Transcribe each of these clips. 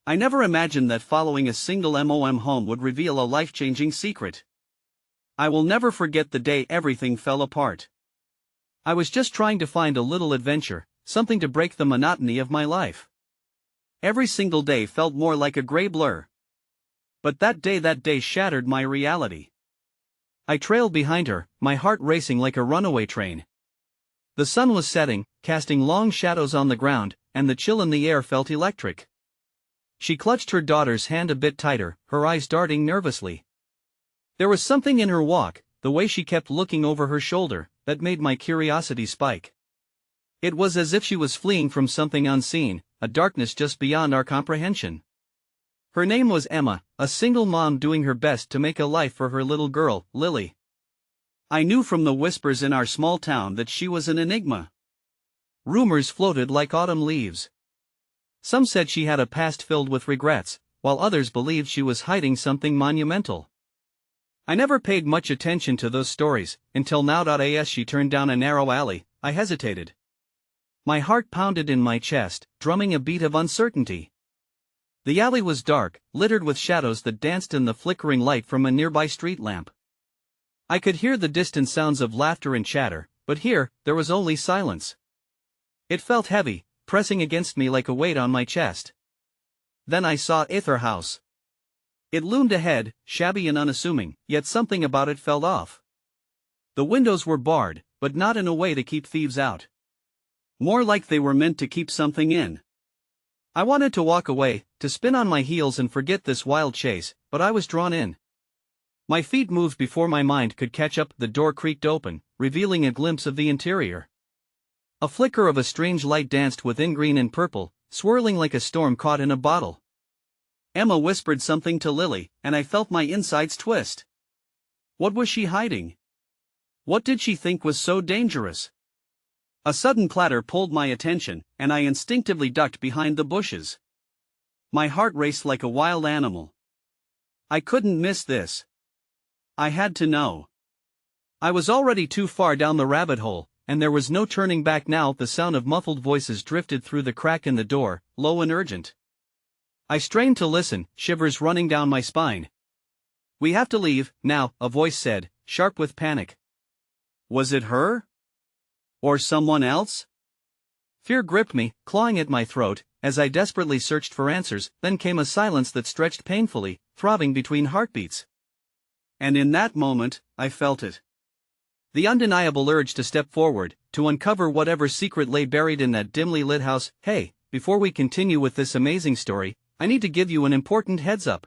I never imagined that following a single MOM home would reveal a life-changing secret. I will never forget the day everything fell apart. I was just trying to find a little adventure, something to break the monotony of my life. Every single day felt more like a gray blur. But that day shattered my reality. I trailed behind her, my heart racing like a runaway train. The sun was setting, casting long shadows on the ground, and the chill in the air felt electric. She clutched her daughter's hand a bit tighter, her eyes darting nervously. There was something in her walk, the way she kept looking over her shoulder, that made my curiosity spike. It was as if she was fleeing from something unseen, a darkness just beyond our comprehension. Her name was Emma, a single mom doing her best to make a life for her little girl, Lily. I knew from the whispers in our small town that she was an enigma. Rumors floated like autumn leaves. Some said she had a past filled with regrets, while others believed she was hiding something monumental. I never paid much attention to those stories, until now. As she turned down a narrow alley, I hesitated. My heart pounded in my chest, drumming a beat of uncertainty. The alley was dark, littered with shadows that danced in the flickering light from a nearby street lamp. I could hear the distant sounds of laughter and chatter, but here, there was only silence. It felt heavy, pressing against me like a weight on my chest. Then I saw Ither House. It loomed ahead, shabby and unassuming, yet something about it felt off. The windows were barred, but not in a way to keep thieves out. More like they were meant to keep something in. I wanted to walk away, to spin on my heels and forget this wild chase, but I was drawn in. My feet moved before my mind could catch up. The door creaked open, revealing a glimpse of the interior. A flicker of a strange light danced within, green and purple, swirling like a storm caught in a bottle. Emma whispered something to Lily, and I felt my insides twist. What was she hiding? What did she think was so dangerous? A sudden clatter pulled my attention, and I instinctively ducked behind the bushes. My heart raced like a wild animal. I couldn't miss this. I had to know. I was already too far down the rabbit hole, and there was no turning back now. The sound of muffled voices drifted through the crack in the door, low and urgent. I strained to listen, shivers running down my spine. "We have to leave, now," a voice said, sharp with panic. Was it her? Or someone else? Fear gripped me, clawing at my throat, as I desperately searched for answers. Then came a silence that stretched painfully, throbbing between heartbeats. And in that moment, I felt it. The undeniable urge to step forward, to uncover whatever secret lay buried in that dimly lit house. Hey, before we continue with this amazing story, I need to give you an important heads up.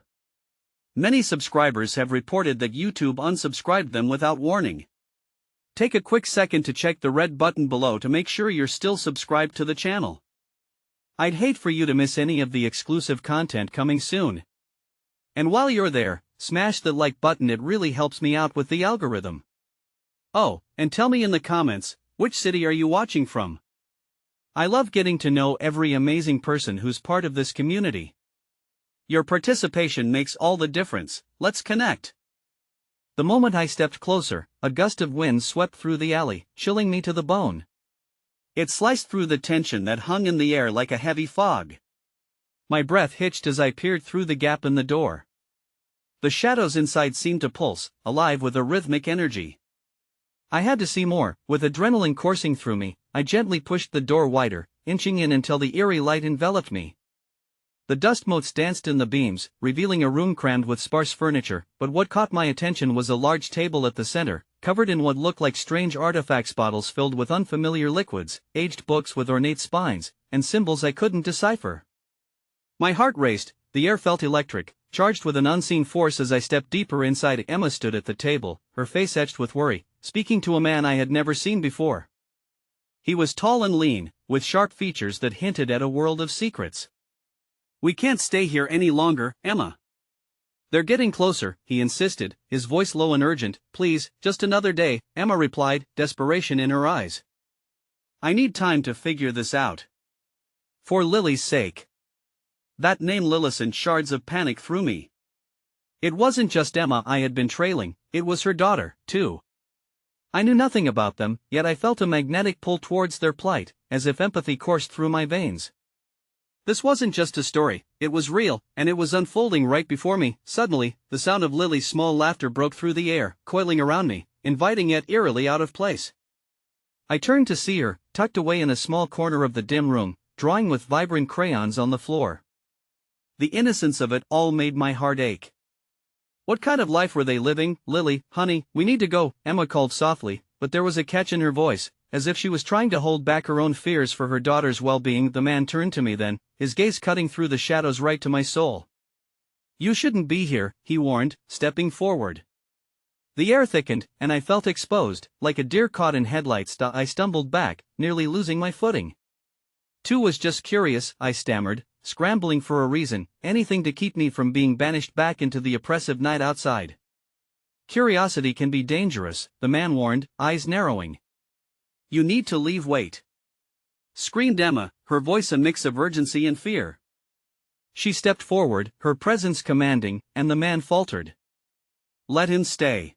Many subscribers have reported that YouTube unsubscribed them without warning. Take a quick second to check the red button below to make sure you're still subscribed to the channel. I'd hate for you to miss any of the exclusive content coming soon. And while you're there, smash the like button, it really helps me out with the algorithm. Oh, and tell me in the comments, which city are you watching from? I love getting to know every amazing person who's part of this community. Your participation makes all the difference. Let's connect. The moment I stepped closer, a gust of wind swept through the alley, chilling me to the bone. It sliced through the tension that hung in the air like a heavy fog. My breath hitched as I peered through the gap in the door. The shadows inside seemed to pulse, alive with a rhythmic energy. I had to see more. With adrenaline coursing through me, I gently pushed the door wider, inching in until the eerie light enveloped me. The dust motes danced in the beams, revealing a room crammed with sparse furniture, but what caught my attention was a large table at the center, covered in what looked like strange artifacts, bottles filled with unfamiliar liquids, aged books with ornate spines, and symbols I couldn't decipher. My heart raced, the air felt electric, charged with an unseen force as I stepped deeper inside. Emma stood at the table, her face etched with worry, speaking to a man I had never seen before. He was tall and lean, with sharp features that hinted at a world of secrets. "We can't stay here any longer, Emma." "They're getting closer," he insisted, his voice low and urgent. "Please, just another day," Emma replied, desperation in her eyes. "I need time to figure this out. For Lily's sake." That name Lily sent shards of panic through me. It wasn't just Emma I had been trailing, it was her daughter, too. I knew nothing about them, yet I felt a magnetic pull towards their plight, as if empathy coursed through my veins. This wasn't just a story, it was real, and it was unfolding right before me. Suddenly, the sound of Lily's small laughter broke through the air, coiling around me, inviting yet eerily out of place. I turned to see her, tucked away in a small corner of the dim room, drawing with vibrant crayons on the floor. The innocence of it all made my heart ache. What kind of life were they living? Lily, honey, we need to go, Emma called softly, but there was a catch in her voice, as if she was trying to hold back her own fears for her daughter's well-being. The man turned to me then, his gaze cutting through the shadows right to my soul. You shouldn't be here, he warned, stepping forward. The air thickened, and I felt exposed, like a deer caught in headlights. I stumbled back, nearly losing my footing. "Tu was just curious," I stammered, scrambling for a reason, anything to keep me from being banished back into the oppressive night outside. "Curiosity can be dangerous," the man warned, eyes narrowing. "You need to leave." "Wait!" screamed Emma, her voice a mix of urgency and fear. She stepped forward, her presence commanding, and the man faltered. "Let him stay."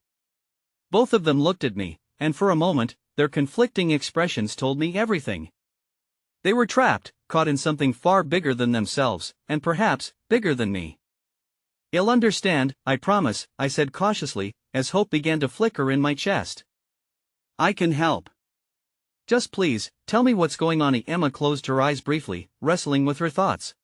Both of them looked at me, and for a moment, their conflicting expressions told me everything. They were trapped, caught in something far bigger than themselves, and perhaps, bigger than me. "You'll understand, I promise," I said cautiously, as hope began to flicker in my chest. "I can help. Just please, tell me what's going on." Emma closed her eyes briefly, wrestling with her thoughts.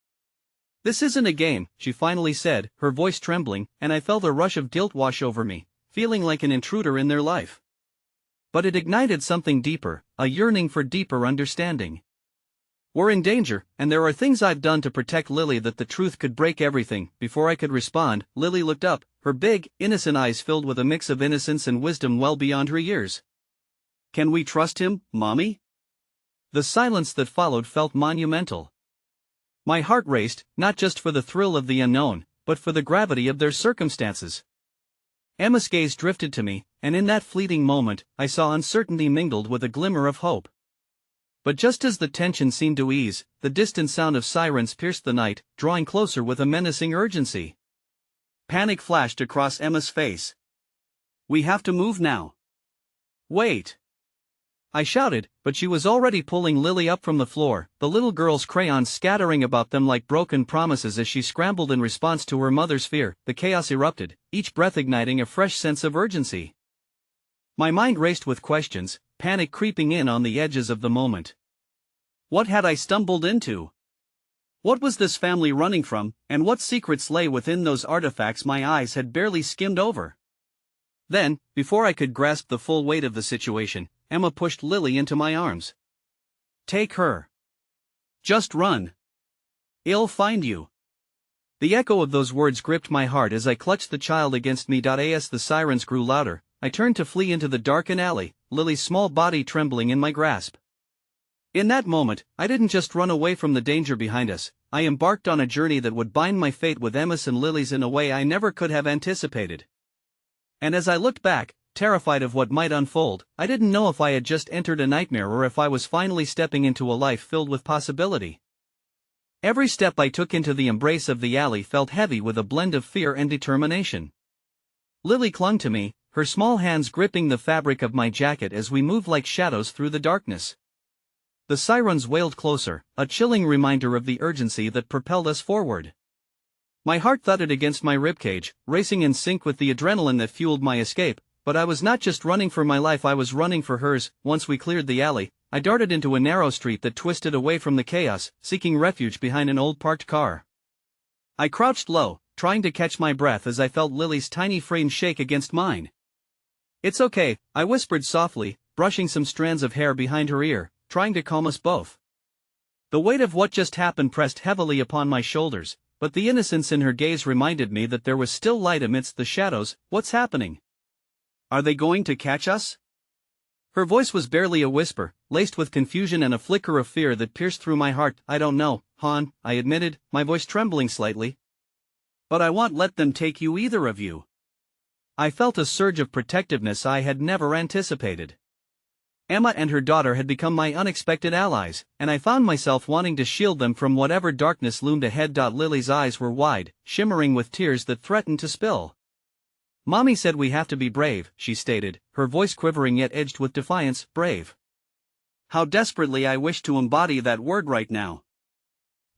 "This isn't a game," she finally said, her voice trembling, and I felt a rush of guilt wash over me, feeling like an intruder in their life. But it ignited something deeper, a yearning for deeper understanding. "We're in danger, and there are things I've done to protect Lily." That the truth could break everything. Before I could respond, Lily looked up, her big, innocent eyes filled with a mix of innocence and wisdom well beyond her years. "Can we trust him, Mommy?" The silence that followed felt monumental. My heart raced, not just for the thrill of the unknown, but for the gravity of their circumstances. Emma's gaze drifted to me, and in that fleeting moment, I saw uncertainty mingled with a glimmer of hope. But just as the tension seemed to ease, the distant sound of sirens pierced the night, drawing closer with a menacing urgency. Panic flashed across Emma's face. "We have to move now." "Wait!" I shouted, but she was already pulling Lily up from the floor, the little girl's crayons scattering about them like broken promises as she scrambled in response to her mother's fear. The chaos erupted, each breath igniting a fresh sense of urgency. My mind raced with questions, panic creeping in on the edges of the moment. What had I stumbled into? What was this family running from, and what secrets lay within those artifacts my eyes had barely skimmed over? Then, before I could grasp the full weight of the situation, Emma pushed Lily into my arms. "Take her. Just run. I'll find you." The echo of those words gripped my heart as I clutched the child against me. As the sirens grew louder, I turned to flee into the darkened alley, Lily's small body trembling in my grasp. In that moment, I didn't just run away from the danger behind us, I embarked on a journey that would bind my fate with Emma's and Lily's in a way I never could have anticipated. And as I looked back, terrified of what might unfold, I didn't know if I had just entered a nightmare or if I was finally stepping into a life filled with possibility. Every step I took into the embrace of the alley felt heavy with a blend of fear and determination. Lily clung to me, her small hands gripping the fabric of my jacket as we moved like shadows through the darkness. The sirens wailed closer, a chilling reminder of the urgency that propelled us forward. My heart thudded against my ribcage, racing in sync with the adrenaline that fueled my escape. But I was not just running for my life, I was running for hers. Once we cleared the alley, I darted into a narrow street that twisted away from the chaos, seeking refuge behind an old parked car. I crouched low, trying to catch my breath as I felt Lily's tiny frame shake against mine. "It's okay," I whispered softly, brushing some strands of hair behind her ear, trying to calm us both. The weight of what just happened pressed heavily upon my shoulders, but the innocence in her gaze reminded me that there was still light amidst the shadows. "What's happening? Are they going to catch us?" Her voice was barely a whisper, laced with confusion and a flicker of fear that pierced through my heart. "I don't know, hon," I admitted, my voice trembling slightly. "But I won't let them take you, either of you." I felt a surge of protectiveness I had never anticipated. Emma and her daughter had become my unexpected allies, and I found myself wanting to shield them from whatever darkness loomed ahead. Lily's eyes were wide, shimmering with tears that threatened to spill. "Mommy said we have to be brave," she stated, her voice quivering yet edged with defiance. "Brave. How desperately I wish to embody that word right now."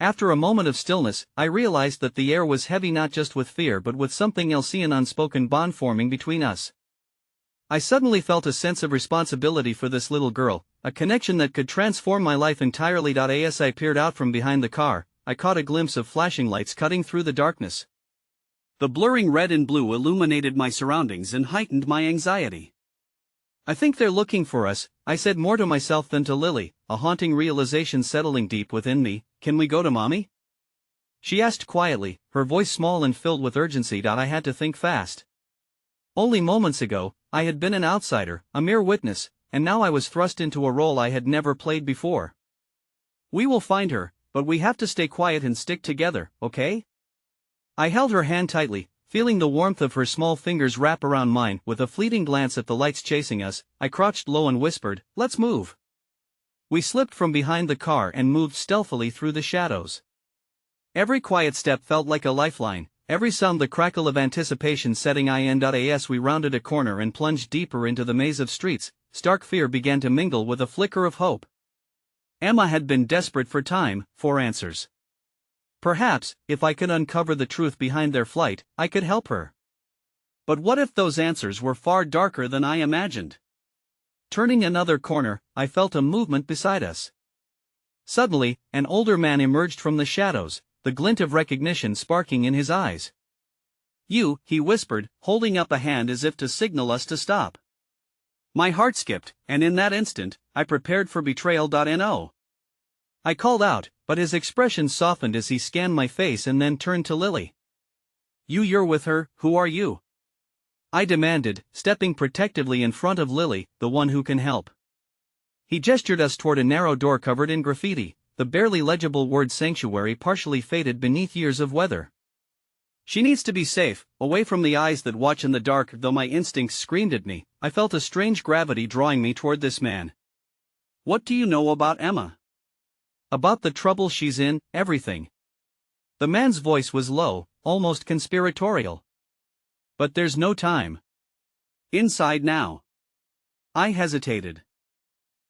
After a moment of stillness, I realized that the air was heavy not just with fear but with something else, an unspoken bond forming between us. I suddenly felt a sense of responsibility for this little girl, a connection that could transform my life entirely. As I peered out from behind the car, I caught a glimpse of flashing lights cutting through the darkness. The blurring red and blue illuminated my surroundings and heightened my anxiety. "I think they're looking for us," I said, more to myself than to Lily, a haunting realization settling deep within me. "Can we go to Mommy?" she asked quietly, her voice small and filled with urgency. I had to think fast. Only moments ago, I had been an outsider, a mere witness, and now I was thrust into a role I had never played before. "We will find her, but we have to stay quiet and stick together, okay?" I held her hand tightly, feeling the warmth of her small fingers wrap around mine. With a fleeting glance at the lights chasing us, I crouched low and whispered, "Let's move." We slipped from behind the car and moved stealthily through the shadows. Every quiet step felt like a lifeline, every sound the crackle of anticipation setting in. As we rounded a corner and plunged deeper into the maze of streets, stark fear began to mingle with a flicker of hope. Emma had been desperate for time, for answers. Perhaps, if I could uncover the truth behind their flight, I could help her. But what if those answers were far darker than I imagined? Turning another corner, I felt a movement beside us. Suddenly, an older man emerged from the shadows, the glint of recognition sparking in his eyes. "You," he whispered, holding up a hand as if to signal us to stop. My heart skipped, and in that instant, I prepared for betrayal. No. I called out, but his expression softened as he scanned my face and then turned to Lily. You're with her, who are you?" I demanded, stepping protectively in front of Lily, the one who can help. He gestured us toward a narrow door covered in graffiti, the barely legible word sanctuary partially faded beneath years of weather. "She needs to be safe, away from the eyes that watch in the dark." Though my instincts screamed at me, I felt a strange gravity drawing me toward this man. "What do you know about Emma?" "About the trouble she's in, everything." The man's voice was low, almost conspiratorial. "But there's no time. Inside now." I hesitated.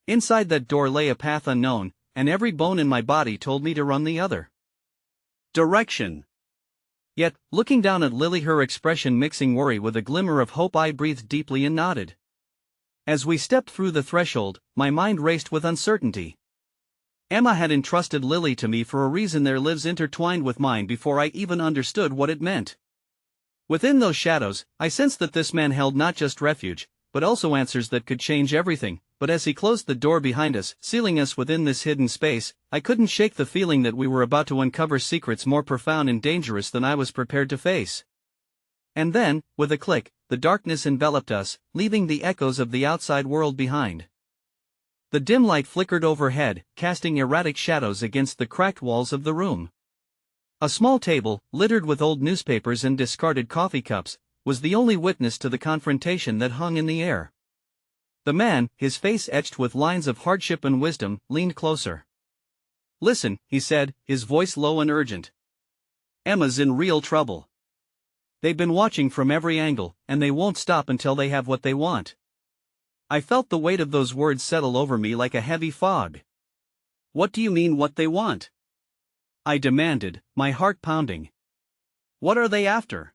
Inside that door lay a path unknown, and every bone in my body told me to run the other direction. Yet, looking down at Lily, her expression mixing worry with a glimmer of hope, I breathed deeply and nodded. As we stepped through the threshold, my mind raced with uncertainty. Emma had entrusted Lily to me for a reason, their lives intertwined with mine before I even understood what it meant. Within those shadows, I sensed that this man held not just refuge, but also answers that could change everything. But as he closed the door behind us, sealing us within this hidden space, I couldn't shake the feeling that we were about to uncover secrets more profound and dangerous than I was prepared to face. And then, with a click, the darkness enveloped us, leaving the echoes of the outside world behind. The dim light flickered overhead, casting erratic shadows against the cracked walls of the room. A small table, littered with old newspapers and discarded coffee cups, was the only witness to the confrontation that hung in the air. The man, his face etched with lines of hardship and wisdom, leaned closer. "Listen," he said, his voice low and urgent. "Emma's in real trouble. They've been watching from every angle, and they won't stop until they have what they want." I felt the weight of those words settle over me like a heavy fog. "What do you mean, what they want?" I demanded, my heart pounding. "What are they after?"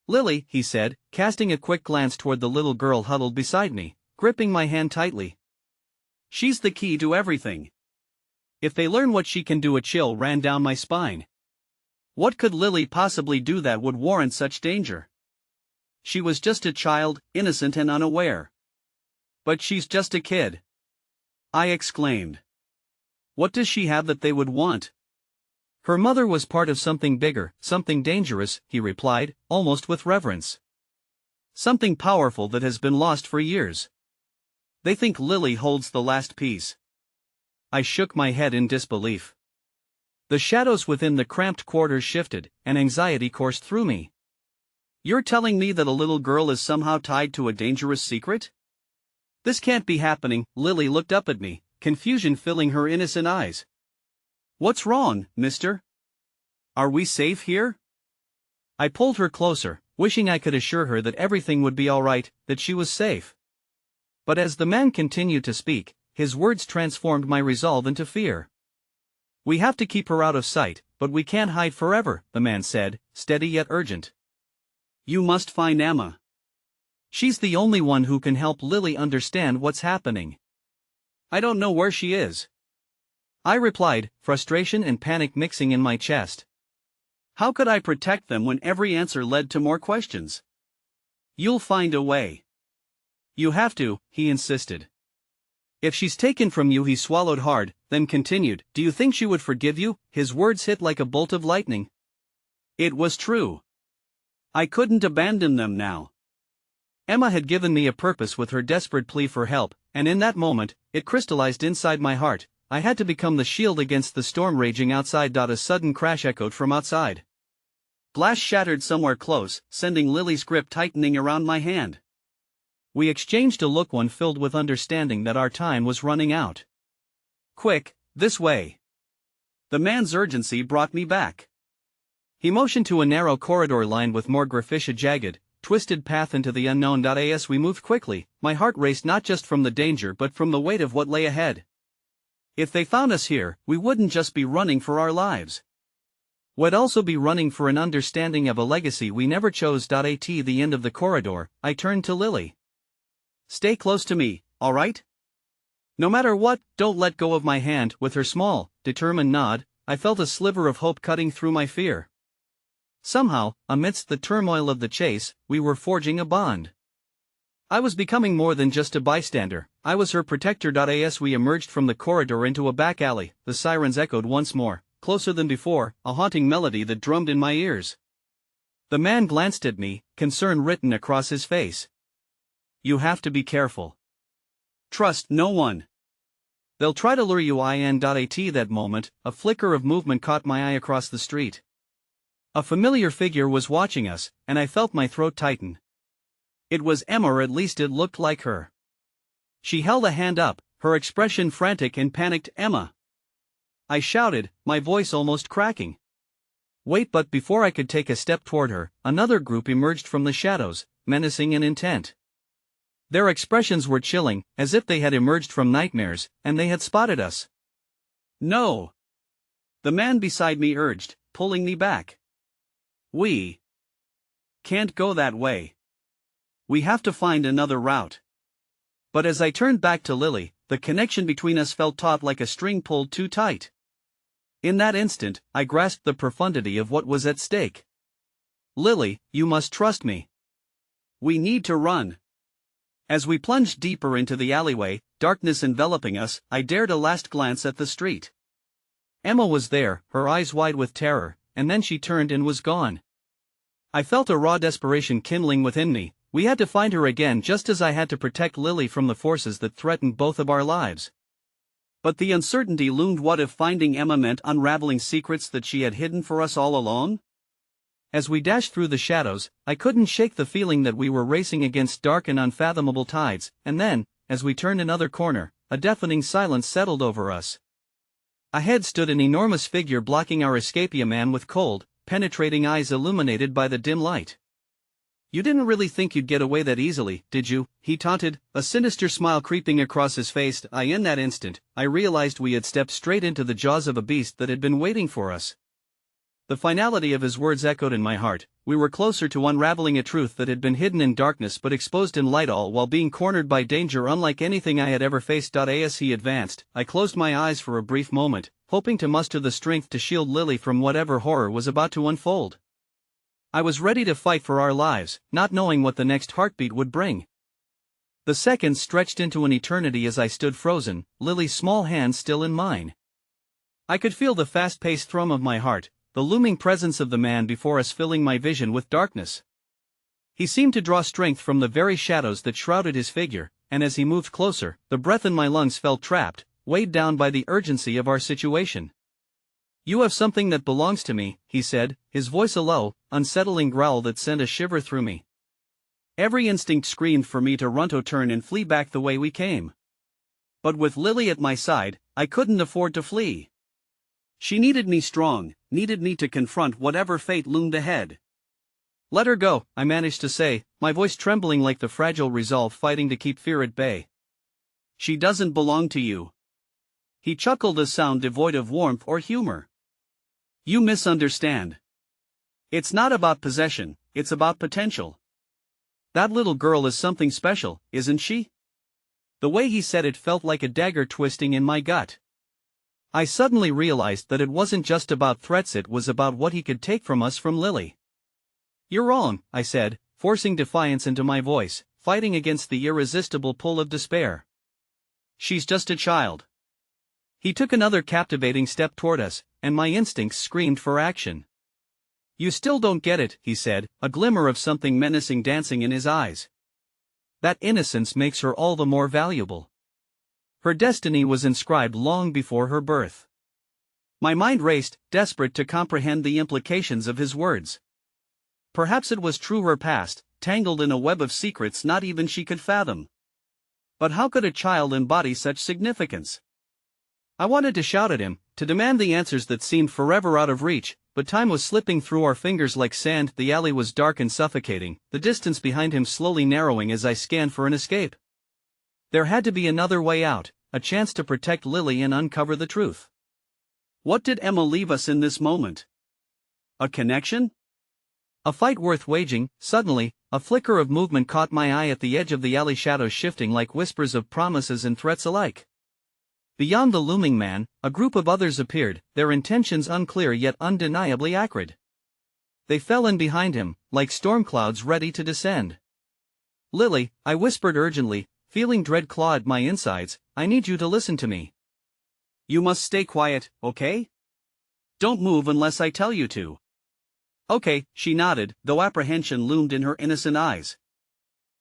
"Lily," he said, casting a quick glance toward the little girl huddled beside me, gripping my hand tightly. "She's the key to everything. If they learn what she can do," a chill ran down my spine. What could Lily possibly do that would warrant such danger? She was just a child, innocent and unaware. "But she's just a kid," I exclaimed. "What does she have that they would want?" "Her mother was part of something bigger, something dangerous," he replied, almost with reverence. "Something powerful that has been lost for years. They think Lily holds the last piece." I shook my head in disbelief. The shadows within the cramped quarters shifted, and anxiety coursed through me. "You're telling me that a little girl is somehow tied to a dangerous secret? This can't be happening." Lily looked up at me, confusion filling her innocent eyes. "What's wrong, mister? Are we safe here?" I pulled her closer, wishing I could assure her that everything would be all right, that she was safe. But as the man continued to speak, his words transformed my resolve into fear. We have to keep her out of sight, but we can't hide forever, the man said, steady yet urgent. You must find Emma. She's the only one who can help Lily understand what's happening. I don't know where she is, I replied, frustration and panic mixing in my chest. How could I protect them when every answer led to more questions? You'll find a way. You have to, he insisted. If she's taken from you, he swallowed hard, then continued, do you think she would forgive you? His words hit like a bolt of lightning. It was true. I couldn't abandon them now. Emma had given me a purpose with her desperate plea for help, and in that moment, it crystallized inside my heart. I had to become the shield against the storm raging outside. A sudden crash echoed from outside. Glass shattered somewhere close, sending Lily's grip tightening around my hand. We exchanged a look, one filled with understanding that our time was running out. Quick, this way. The man's urgency brought me back. He motioned to a narrow corridor lined with more graffiti, jagged, twisted path into the unknown. As we moved quickly, my heart raced not just from the danger but from the weight of what lay ahead. If they found us here, we wouldn't just be running for our lives. We'd also be running for an understanding of a legacy we never chose. At the end of the corridor, I turned to Lily. Stay close to me, all right? No matter what, don't let go of my hand. With her small, determined nod, I felt a sliver of hope cutting through my fear. Somehow, amidst the turmoil of the chase, we were forging a bond. I was becoming more than just a bystander, I was her protector. As we emerged from the corridor into a back alley, the sirens echoed once more, closer than before, a haunting melody that drummed in my ears. The man glanced at me, concern written across his face. You have to be careful. Trust no one. They'll try to lure you in. At that moment, a flicker of movement caught my eye across the street. A familiar figure was watching us, and I felt my throat tighten. It was Emma, or at least it looked like her. She held a hand up, her expression frantic and panicked. Emma! I shouted, my voice almost cracking. Wait! But before I could take a step toward her, another group emerged from the shadows, menacing and intent. Their expressions were chilling, as if they had emerged from nightmares, and they had spotted us. No! The man beside me urged, pulling me back. We can't go that way. We have to find another route. But as I turned back to Lily, the connection between us felt taut, like a string pulled too tight. In that instant, I grasped the profundity of what was at stake. Lily, you must trust me. We need to run. As we plunged deeper into the alleyway, darkness enveloping us, I dared a last glance at the street. Emma was there, her eyes wide with terror, and then she turned and was gone. I felt a raw desperation kindling within me. We had to find her again, just as I had to protect Lily from the forces that threatened both of our lives. But the uncertainty loomed. What if finding Emma meant unraveling secrets that she had hidden for us all along? As we dashed through the shadows, I couldn't shake the feeling that we were racing against dark and unfathomable tides, and then, as we turned another corner, a deafening silence settled over us. Ahead stood an enormous figure blocking our escape, a man with cold, penetrating eyes illuminated by the dim light. You didn't really think you'd get away that easily, did you? He taunted, a sinister smile creeping across his face. In that instant, I realized we had stepped straight into the jaws of a beast that had been waiting for us. The finality of his words echoed in my heart. We were closer to unraveling a truth that had been hidden in darkness but exposed in light, all while being cornered by danger unlike anything I had ever faced. As he advanced, I closed my eyes for a brief moment, hoping to muster the strength to shield Lily from whatever horror was about to unfold. I was ready to fight for our lives, not knowing what the next heartbeat would bring. The seconds stretched into an eternity as I stood frozen, Lily's small hand still in mine. I could feel the fast-paced thrum of my heart, the looming presence of the man before us filling my vision with darkness. He seemed to draw strength from the very shadows that shrouded his figure, and as he moved closer, the breath in my lungs felt trapped, weighed down by the urgency of our situation. You have something that belongs to me, he said, his voice a low, unsettling growl that sent a shiver through me. Every instinct screamed for me to run, to turn and flee back the way we came. But with Lily at my side, I couldn't afford to flee. She needed me strong, needed me to confront whatever fate loomed ahead. Let her go, I managed to say, my voice trembling like the fragile resolve fighting to keep fear at bay. She doesn't belong to you. He chuckled, a sound devoid of warmth or humor. You misunderstand. It's not about possession, it's about potential. That little girl is something special, isn't she? The way he said it felt like a dagger twisting in my gut. I suddenly realized that it wasn't just about threats, it was about what he could take from us, from Lily. You're wrong, I said, forcing defiance into my voice, fighting against the irresistible pull of despair. She's just a child. He took another captivating step toward us, and my instincts screamed for action. You still don't get it, he said, a glimmer of something menacing dancing in his eyes. That innocence makes her all the more valuable. Her destiny was inscribed long before her birth. My mind raced, desperate to comprehend the implications of his words. Perhaps it was true, her past, tangled in a web of secrets not even she could fathom. But how could a child embody such significance? I wanted to shout at him, to demand the answers that seemed forever out of reach, but time was slipping through our fingers like sand. The alley was dark and suffocating, the distance behind him slowly narrowing as I scanned for an escape. There had to be another way out, a chance to protect Lily and uncover the truth. What did Emma leave us in this moment? A connection? A fight worth waging. Suddenly, a flicker of movement caught my eye at the edge of the alley, shadows shifting like whispers of promises and threats alike. Beyond the looming man, a group of others appeared, their intentions unclear yet undeniably acrid. They fell in behind him, like storm clouds ready to descend. Lily, I whispered urgently, feeling dread claw at my insides, I need you to listen to me. You must stay quiet, okay? Don't move unless I tell you to. Okay, she nodded, though apprehension loomed in her innocent eyes.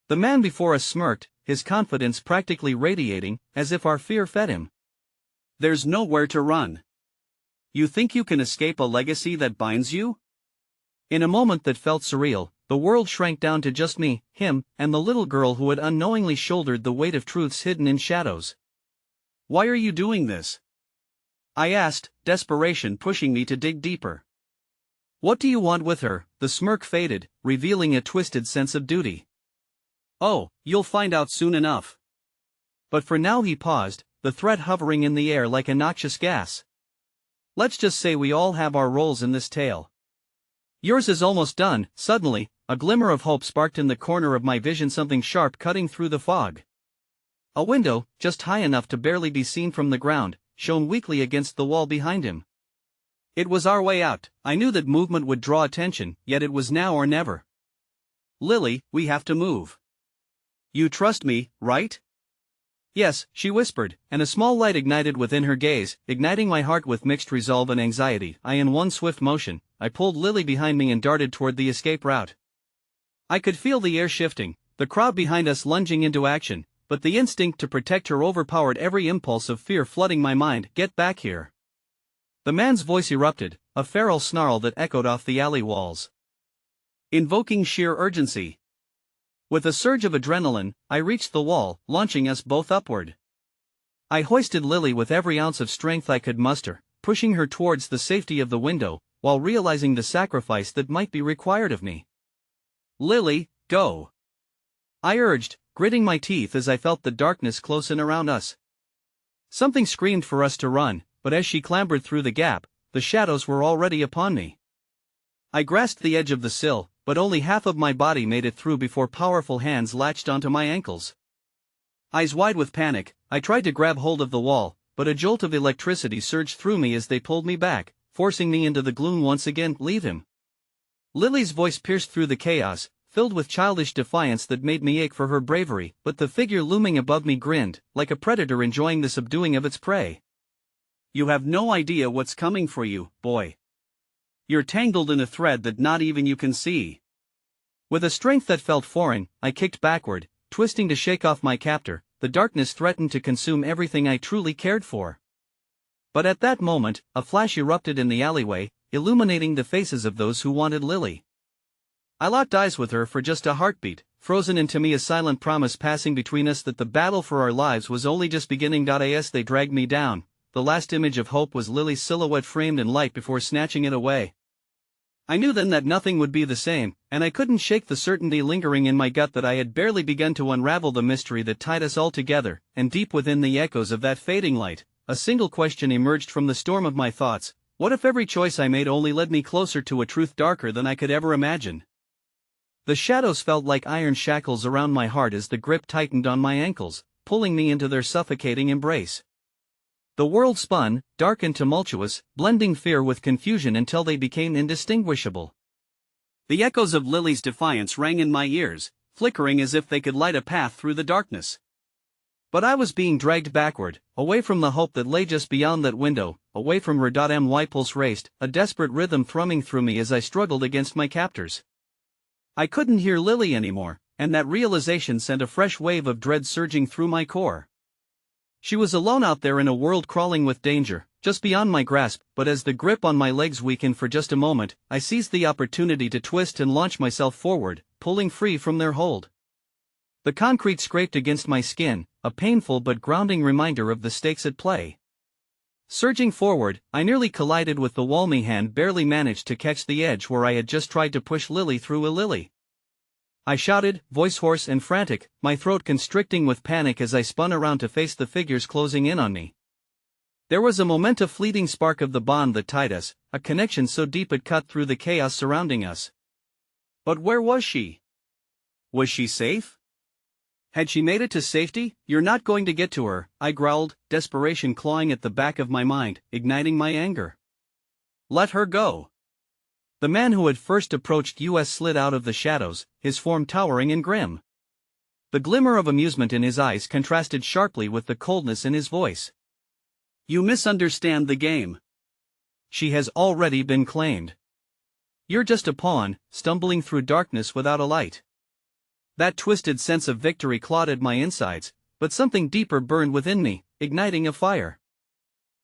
The man before us smirked, his confidence practically radiating, as if our fear fed him. There's nowhere to run. You think you can escape a legacy that binds you? In a moment that felt surreal, the world shrank down to just me, him, and the little girl who had unknowingly shouldered the weight of truths hidden in shadows. Why are you doing this? I asked, desperation pushing me to dig deeper. What do you want with her? The smirk faded, revealing a twisted sense of duty. Oh, you'll find out soon enough. But for now, he paused, the threat hovering in the air like a noxious gas. Let's just say we all have our roles in this tale. Yours is almost done. Suddenly, a glimmer of hope sparked in the corner of my vision, something sharp cutting through the fog. A window, just high enough to barely be seen from the ground, shone weakly against the wall behind him. It was our way out. I knew that movement would draw attention, yet it was now or never. Lily, we have to move. You trust me, right? Yes, she whispered, and a small light ignited within her gaze, igniting my heart with mixed resolve and anxiety. In one swift motion, I pulled Lily behind me and darted toward the escape route. I could feel the air shifting, the crowd behind us lunging into action, but the instinct to protect her overpowered every impulse of fear flooding my mind. Get back here. The man's voice erupted, a feral snarl that echoed off the alley walls, invoking sheer urgency. With a surge of adrenaline, I reached the wall, launching us both upward. I hoisted Lily with every ounce of strength I could muster, pushing her towards the safety of the window, while realizing the sacrifice that might be required of me. Lily, go! I urged, gritting my teeth as I felt the darkness close in around us. Something screamed for us to run, but as she clambered through the gap, the shadows were already upon me. I grasped the edge of the sill, but only half of my body made it through before powerful hands latched onto my ankles. Eyes wide with panic, I tried to grab hold of the wall, but a jolt of electricity surged through me as they pulled me back, forcing me into the gloom once again. Leave him. Lily's voice pierced through the chaos, filled with childish defiance that made me ache for her bravery, but the figure looming above me grinned, like a predator enjoying the subduing of its prey. You have no idea what's coming for you, boy. You're tangled in a thread that not even you can see. With a strength that felt foreign, I kicked backward, twisting to shake off my captor. The darkness threatened to consume everything I truly cared for. But at that moment, a flash erupted in the alleyway, illuminating the faces of those who wanted Lily. I locked eyes with her for just a heartbeat, frozen into me, a silent promise passing between us that the battle for our lives was only just beginning. As they dragged me down, the last image of hope was Lily's silhouette framed in light before snatching it away. I knew then that nothing would be the same, and I couldn't shake the certainty lingering in my gut that I had barely begun to unravel the mystery that tied us all together, and deep within the echoes of that fading light, a single question emerged from the storm of my thoughts: what if every choice I made only led me closer to a truth darker than I could ever imagine? The shadows felt like iron shackles around my heart as the grip tightened on my ankles, pulling me into their suffocating embrace. The world spun, dark and tumultuous, blending fear with confusion until they became indistinguishable. The echoes of Lily's defiance rang in my ears, flickering as if they could light a path through the darkness. But I was being dragged backward, away from the hope that lay just beyond that window, away from her. My pulse raced, a desperate rhythm thrumming through me as I struggled against my captors. I couldn't hear Lily anymore, and that realization sent a fresh wave of dread surging through my core. She was alone out there in a world crawling with danger, just beyond my grasp, but as the grip on my legs weakened for just a moment, I seized the opportunity to twist and launch myself forward, pulling free from their hold. The concrete scraped against my skin, a painful but grounding reminder of the stakes at play. Surging forward, I nearly collided with the wall. My hand barely managed to catch the edge where I had just tried to push Lily through. Lily! I shouted, voice hoarse and frantic, my throat constricting with panic as I spun around to face the figures closing in on me. There was a moment of fleeting spark of the bond that tied us, a connection so deep it cut through the chaos surrounding us. But where was she? Was she safe? Had she made it to safety? You're not going to get to her, I growled, desperation clawing at the back of my mind, igniting my anger. Let her go. The man who had first approached us slid out of the shadows, his form towering and grim. The glimmer of amusement in his eyes contrasted sharply with the coldness in his voice. You misunderstand the game. She has already been claimed. You're just a pawn, stumbling through darkness without a light. That twisted sense of victory clotted my insides, but something deeper burned within me, igniting a fire.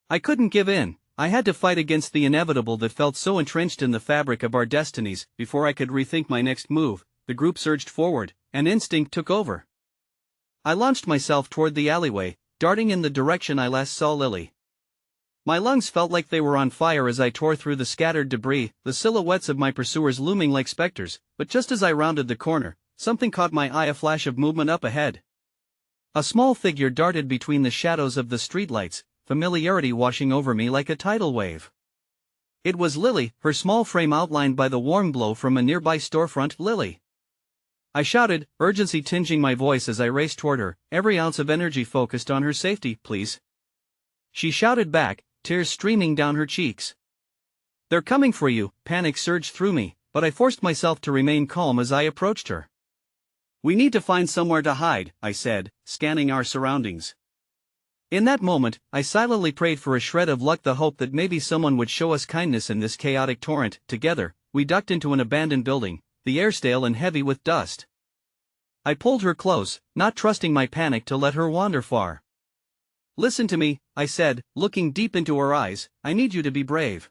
I couldn't give in. I had to fight against the inevitable that felt so entrenched in the fabric of our destinies. Before I could rethink my next move, the group surged forward, and instinct took over. I launched myself toward the alleyway, darting in the direction I last saw Lily. My lungs felt like they were on fire as I tore through the scattered debris, the silhouettes of my pursuers looming like specters, but just as I rounded the corner, something caught my eye, a flash of movement up ahead. A small figure darted between the shadows of the streetlights, familiarity washing over me like a tidal wave. It was Lily, her small frame outlined by the warm glow from a nearby storefront. Lily! I shouted, urgency tinging my voice as I raced toward her, every ounce of energy focused on her safety. Please. She shouted back, tears streaming down her cheeks. They're coming for you. Panic surged through me, but I forced myself to remain calm as I approached her. We need to find somewhere to hide, I said, scanning our surroundings. In that moment, I silently prayed for a shred of luck, the hope that maybe someone would show us kindness in this chaotic torrent. Together, we ducked into an abandoned building, the air stale and heavy with dust. I pulled her close, not trusting my panic to let her wander far. Listen to me, I said, looking deep into her eyes, I need you to be brave.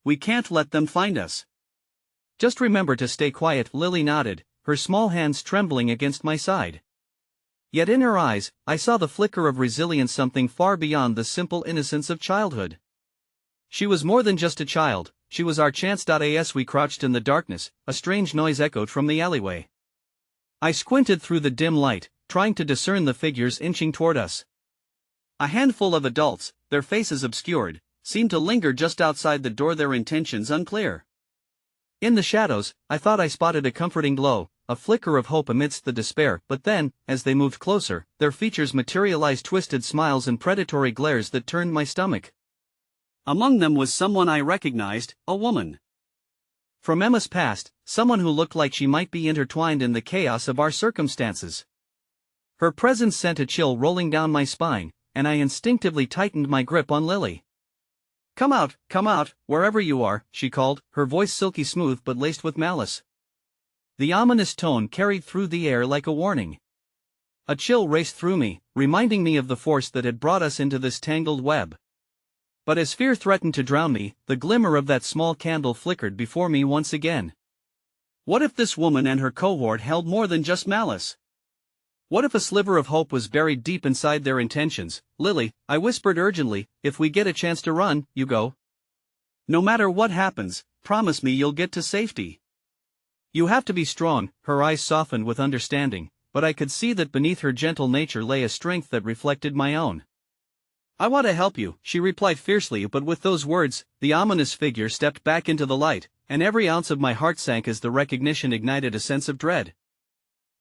We can't let them find us. Just remember to stay quiet. Lily nodded, her small hands trembling against my side. Yet in her eyes, I saw the flicker of resilience, something far beyond the simple innocence of childhood. She was more than just a child, she was our chance. As we crouched in the darkness, a strange noise echoed from the alleyway. I squinted through the dim light, trying to discern the figures inching toward us. A handful of adults, their faces obscured, seemed to linger just outside the door, their intentions unclear. In the shadows, I thought I spotted a comforting glow, a flicker of hope amidst the despair, but then, as they moved closer, their features materialized twisted smiles and predatory glares that turned my stomach. Among them was someone I recognized, a woman. From Emma's past, someone who looked like she might be intertwined in the chaos of our circumstances. Her presence sent a chill rolling down my spine, and I instinctively tightened my grip on Lily. Come out, wherever you are, she called, her voice silky smooth but laced with malice. The ominous tone carried through the air like a warning. A chill raced through me, reminding me of the force that had brought us into this tangled web. But as fear threatened to drown me, the glimmer of that small candle flickered before me once again. What if this woman and her cohort held more than just malice? What if a sliver of hope was buried deep inside their intentions? Lily, I whispered urgently, if we get a chance to run, you go. No matter what happens, promise me you'll get to safety. You have to be strong. Her eyes softened with understanding, but I could see that beneath her gentle nature lay a strength that reflected my own. I want to help you, she replied fiercely, but with those words, the ominous figure stepped back into the light, and every ounce of my heart sank as the recognition ignited a sense of dread.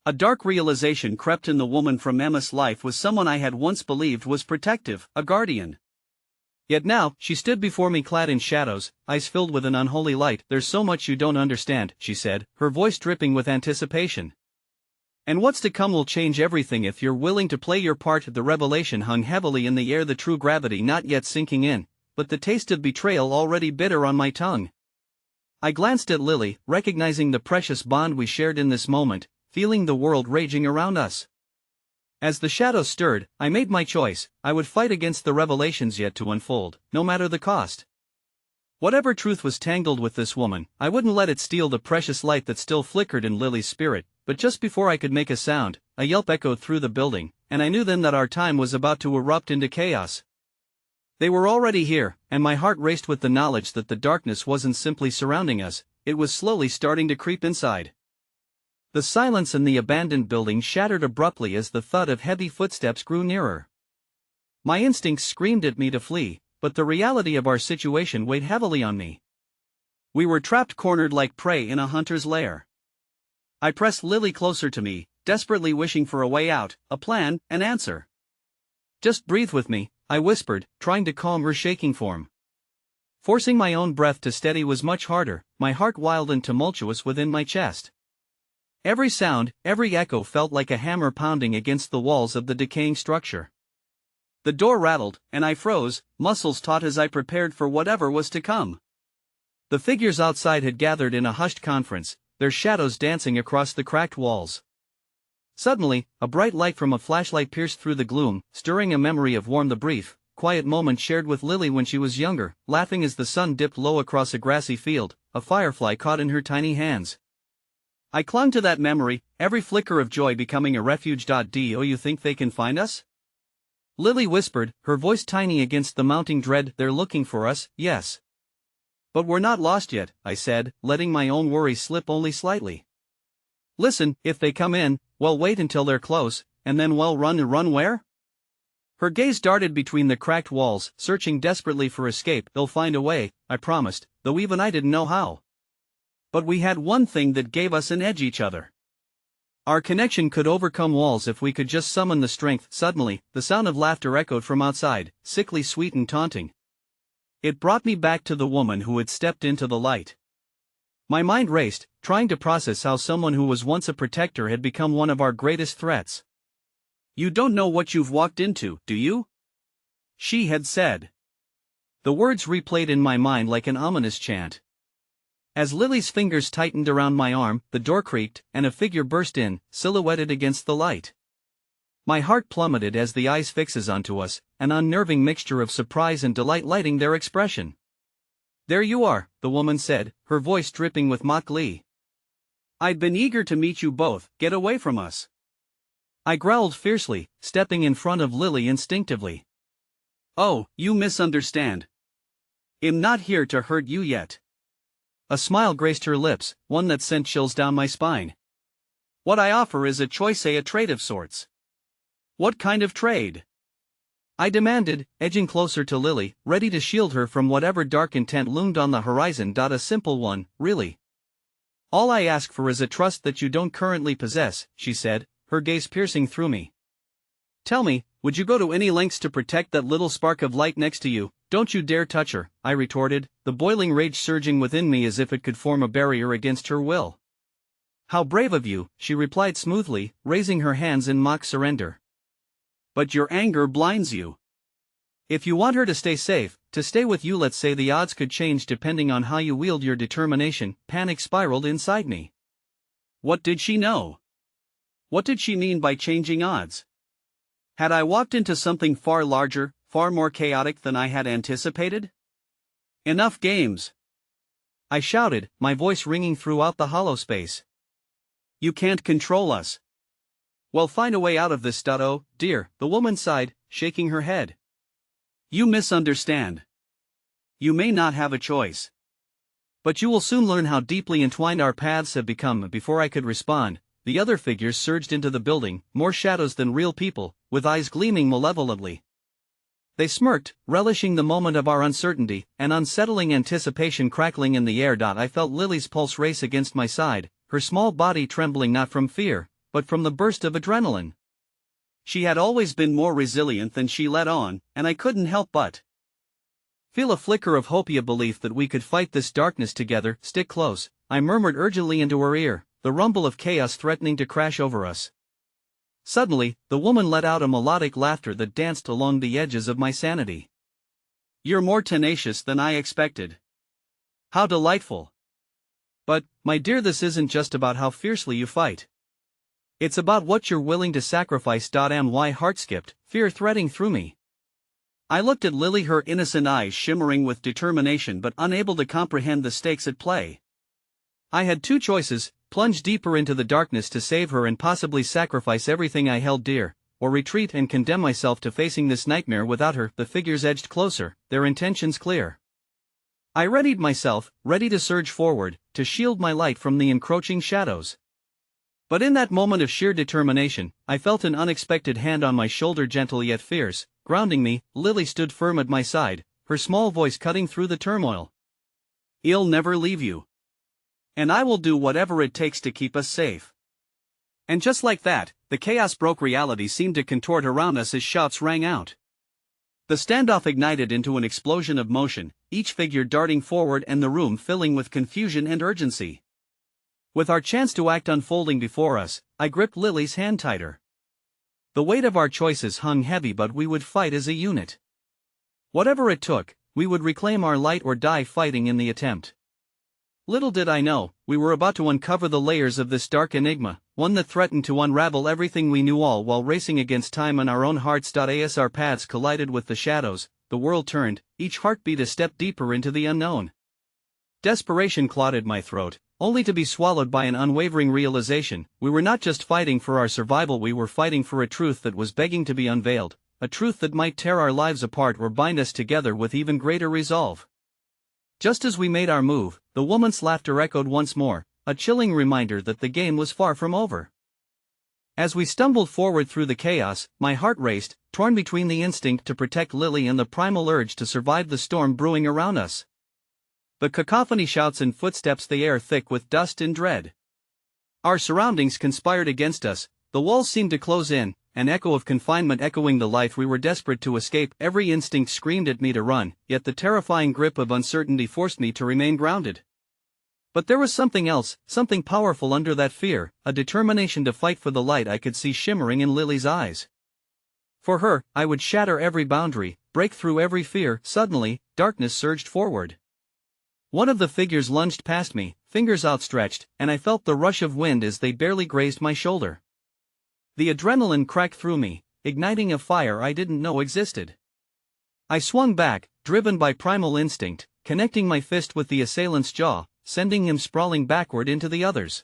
A dark realization crept in. The woman from Emma's life was someone I had once believed was protective, a guardian. Yet now, she stood before me clad in shadows, eyes filled with an unholy light. There's so much you don't understand, she said, her voice dripping with anticipation. And what's to come will change everything if you're willing to play your part. The revelation hung heavily in the air, the true gravity not yet sinking in, but the taste of betrayal already bitter on my tongue. I glanced at Lily, recognizing the precious bond we shared in this moment, feeling the world raging around us. As the shadows stirred, I made my choice. I would fight against the revelations yet to unfold, no matter the cost. Whatever truth was tangled with this woman, I wouldn't let it steal the precious light that still flickered in Lily's spirit. But just before I could make a sound, a yelp echoed through the building, and I knew then that our time was about to erupt into chaos. They were already here, and my heart raced with the knowledge that the darkness wasn't simply surrounding us, it was slowly starting to creep inside. The silence in the abandoned building shattered abruptly as the thud of heavy footsteps grew nearer. My instincts screamed at me to flee, but the reality of our situation weighed heavily on me. We were trapped, cornered like prey in a hunter's lair. I pressed Lily closer to me, desperately wishing for a way out, a plan, an answer. "Just breathe with me," I whispered, trying to calm her shaking form. Forcing my own breath to steady was much harder, my heart wild and tumultuous within my chest. Every sound, every echo felt like a hammer pounding against the walls of the decaying structure. The door rattled, and I froze, muscles taut as I prepared for whatever was to come. The figures outside had gathered in a hushed conference, their shadows dancing across the cracked walls. Suddenly, a bright light from a flashlight pierced through the gloom, stirring a memory of the brief, quiet moment shared with Lily when she was younger, laughing as the sun dipped low across a grassy field, a firefly caught in her tiny hands. I clung to that memory, every flicker of joy becoming a refuge. Do you think they can find us?" Lily whispered, her voice tiny against the mounting dread. "They're looking for us, yes. But we're not lost yet," I said, letting my own worries slip only slightly. "Listen, if they come in, well, wait until they're close, and then run where?" Her gaze darted between the cracked walls, searching desperately for escape. "They'll find a way," I promised, though even I didn't know how. But we had one thing that gave us an edge: each other. Our connection could overcome walls if we could just summon the strength. Suddenly, the sound of laughter echoed from outside, sickly sweet and taunting. It brought me back to the woman who had stepped into the light. My mind raced, trying to process how someone who was once a protector had become one of our greatest threats. "You don't know what you've walked into, do you?" she had said. The words replayed in my mind like an ominous chant. As Lily's fingers tightened around my arm, the door creaked, and a figure burst in, silhouetted against the light. My heart plummeted as the eyes fixes onto us, an unnerving mixture of surprise and delight lighting their expression. "There you are," the woman said, her voice dripping with mock glee. "I'd been eager to meet you both. Get away from us." I growled fiercely, stepping in front of Lily instinctively. "Oh, you misunderstand. I'm not here to hurt you yet." A smile graced her lips, one that sent chills down my spine. "What I offer is a choice, a trade of sorts." "What kind of trade?" I demanded, edging closer to Lily, ready to shield her from whatever dark intent loomed on the horizon. "A simple one, really. All I ask for is a trust that you don't currently possess," she said, her gaze piercing through me. "Tell me, would you go to any lengths to protect that little spark of light next to you?" "Don't you dare touch her," I retorted, the boiling rage surging within me as if it could form a barrier against her will. "How brave of you," she replied smoothly, raising her hands in mock surrender. "But your anger blinds you. If you want her to stay safe, to stay with you, let's say the odds could change depending on how you wield your determination." Panic spiraled inside me. What did she know? What did she mean by changing odds? Had I walked into something far larger, far more chaotic than I had anticipated? "Enough games!" I shouted, my voice ringing throughout the hollow space. "You can't control us." "Well, find a way out of this, oh, dear," the woman sighed, shaking her head. "You misunderstand. You may not have a choice. But you will soon learn how deeply entwined our paths have become." Before I could respond, the other figures surged into the building, more shadows than real people, with eyes gleaming malevolently. They smirked, relishing the moment of our uncertainty, an unsettling anticipation crackling in the air. I felt Lily's pulse race against my side, her small body trembling not from fear, but from the burst of adrenaline. She had always been more resilient than she let on, and I couldn't help but feel a flicker of hope, a belief that we could fight this darkness together. Stick close, I murmured urgently into her ear, the rumble of chaos threatening to crash over us. Suddenly, the woman let out a melodic laughter that danced along the edges of my sanity. "You're more tenacious than I expected. How delightful. But, my dear, this isn't just about how fiercely you fight. It's about what you're willing to sacrifice." My heart skipped, fear threading through me. I looked at Lily, her innocent eyes shimmering with determination but unable to comprehend the stakes at play. I had two choices: plunge deeper into the darkness to save her and possibly sacrifice everything I held dear, or retreat and condemn myself to facing this nightmare without her. The figures edged closer, their intentions clear. I readied myself, ready to surge forward, to shield my light from the encroaching shadows. But in that moment of sheer determination, I felt an unexpected hand on my shoulder, gentle yet fierce, grounding me. Lily stood firm at my side, her small voice cutting through the turmoil. "I'll never leave you. And I will do whatever it takes to keep us safe." And just like that, the chaos broke. Reality seemed to contort around us as shouts rang out. The standoff ignited into an explosion of motion, each figure darting forward and the room filling with confusion and urgency. With our chance to act unfolding before us, I gripped Lily's hand tighter. The weight of our choices hung heavy, but we would fight as a unit. Whatever it took, we would reclaim our light or die fighting in the attempt. Little did I know, we were about to uncover the layers of this dark enigma, one that threatened to unravel everything we knew, all while racing against time in our own hearts. As our paths collided with the shadows, the world turned, each heartbeat a step deeper into the unknown. Desperation clotted my throat, only to be swallowed by an unwavering realization: we were not just fighting for our survival, we were fighting for a truth that was begging to be unveiled, a truth that might tear our lives apart or bind us together with even greater resolve. Just as we made our move, the woman's laughter echoed once more, a chilling reminder that the game was far from over. As we stumbled forward through the chaos, my heart raced, torn between the instinct to protect Lily and the primal urge to survive the storm brewing around us. The cacophony, shouts and footsteps, the air thick with dust and dread. Our surroundings conspired against us, the walls seemed to close in, an echo of confinement echoing the life we were desperate to escape. Every instinct screamed at me to run, yet the terrifying grip of uncertainty forced me to remain grounded. But there was something else, something powerful under that fear, a determination to fight for the light I could see shimmering in Lily's eyes. For her, I would shatter every boundary, break through every fear. Suddenly, darkness surged forward. One of the figures lunged past me, fingers outstretched, and I felt the rush of wind as they barely grazed my shoulder. The adrenaline cracked through me, igniting a fire I didn't know existed. I swung back, driven by primal instinct, connecting my fist with the assailant's jaw, sending him sprawling backward into the others.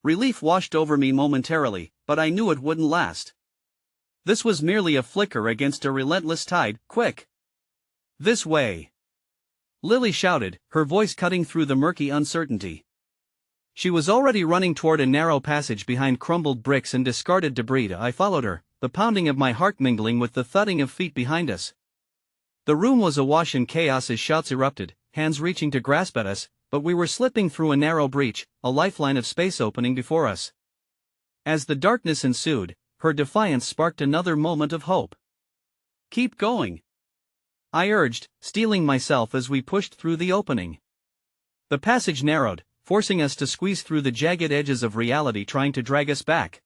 Relief washed over me momentarily, but I knew it wouldn't last. This was merely a flicker against a relentless tide. "Quick! This way!" Lily shouted, her voice cutting through the murky uncertainty. She was already running toward a narrow passage behind crumbled bricks and discarded debris. I followed her, the pounding of my heart mingling with the thudding of feet behind us. The room was awash in chaos as shouts erupted, hands reaching to grasp at us, but we were slipping through a narrow breach, a lifeline of space opening before us. As the darkness ensued, her defiance sparked another moment of hope. "Keep going," I urged, steeling myself as we pushed through the opening. The passage narrowed, forcing us to squeeze through the jagged edges of reality trying to drag us back.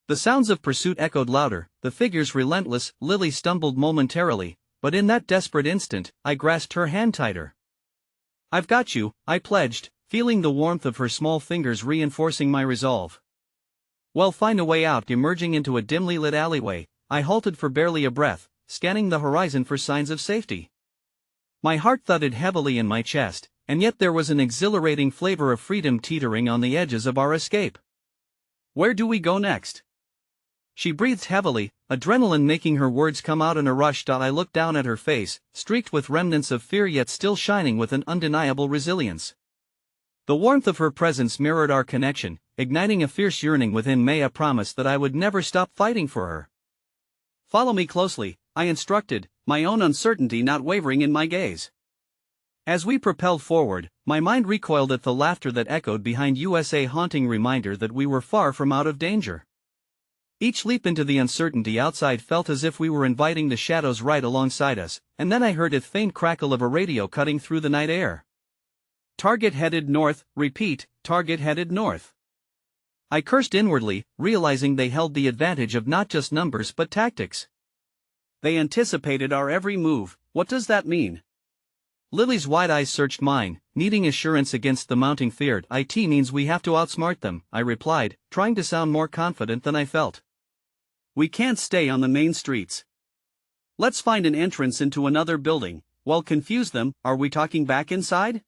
The sounds of pursuit echoed louder, the figures relentless. Lily stumbled momentarily, but in that desperate instant, I grasped her hand tighter. "I've got you," I pledged, feeling the warmth of her small fingers reinforcing my resolve. "Well, find a way out." Emerging into a dimly lit alleyway, I halted for barely a breath, scanning the horizon for signs of safety. My heart thudded heavily in my chest, and yet there was an exhilarating flavor of freedom teetering on the edges of our escape. "Where do we go next?" She breathed heavily, adrenaline making her words come out in a rush. I looked down at her face, streaked with remnants of fear yet still shining with an undeniable resilience. The warmth of her presence mirrored our connection, igniting a fierce yearning within me, a promise that I would never stop fighting for her. "Follow me closely," I instructed, my own uncertainty not wavering in my gaze. As we propelled forward, my mind recoiled at the laughter that echoed behind us, a haunting reminder that we were far from out of danger. Each leap into the uncertainty outside felt as if we were inviting the shadows right alongside us, and then I heard a faint crackle of a radio cutting through the night air. Target headed north, repeat, target headed north. I cursed inwardly, realizing they held the advantage of not just numbers but tactics. They anticipated our every move. What does that mean? Lily's wide eyes searched mine, needing assurance against the mounting fear. It means we have to outsmart them, I replied, trying to sound more confident than I felt. We can't stay on the main streets. Let's find an entrance into another building. Well, confuse them. Are we talking back inside?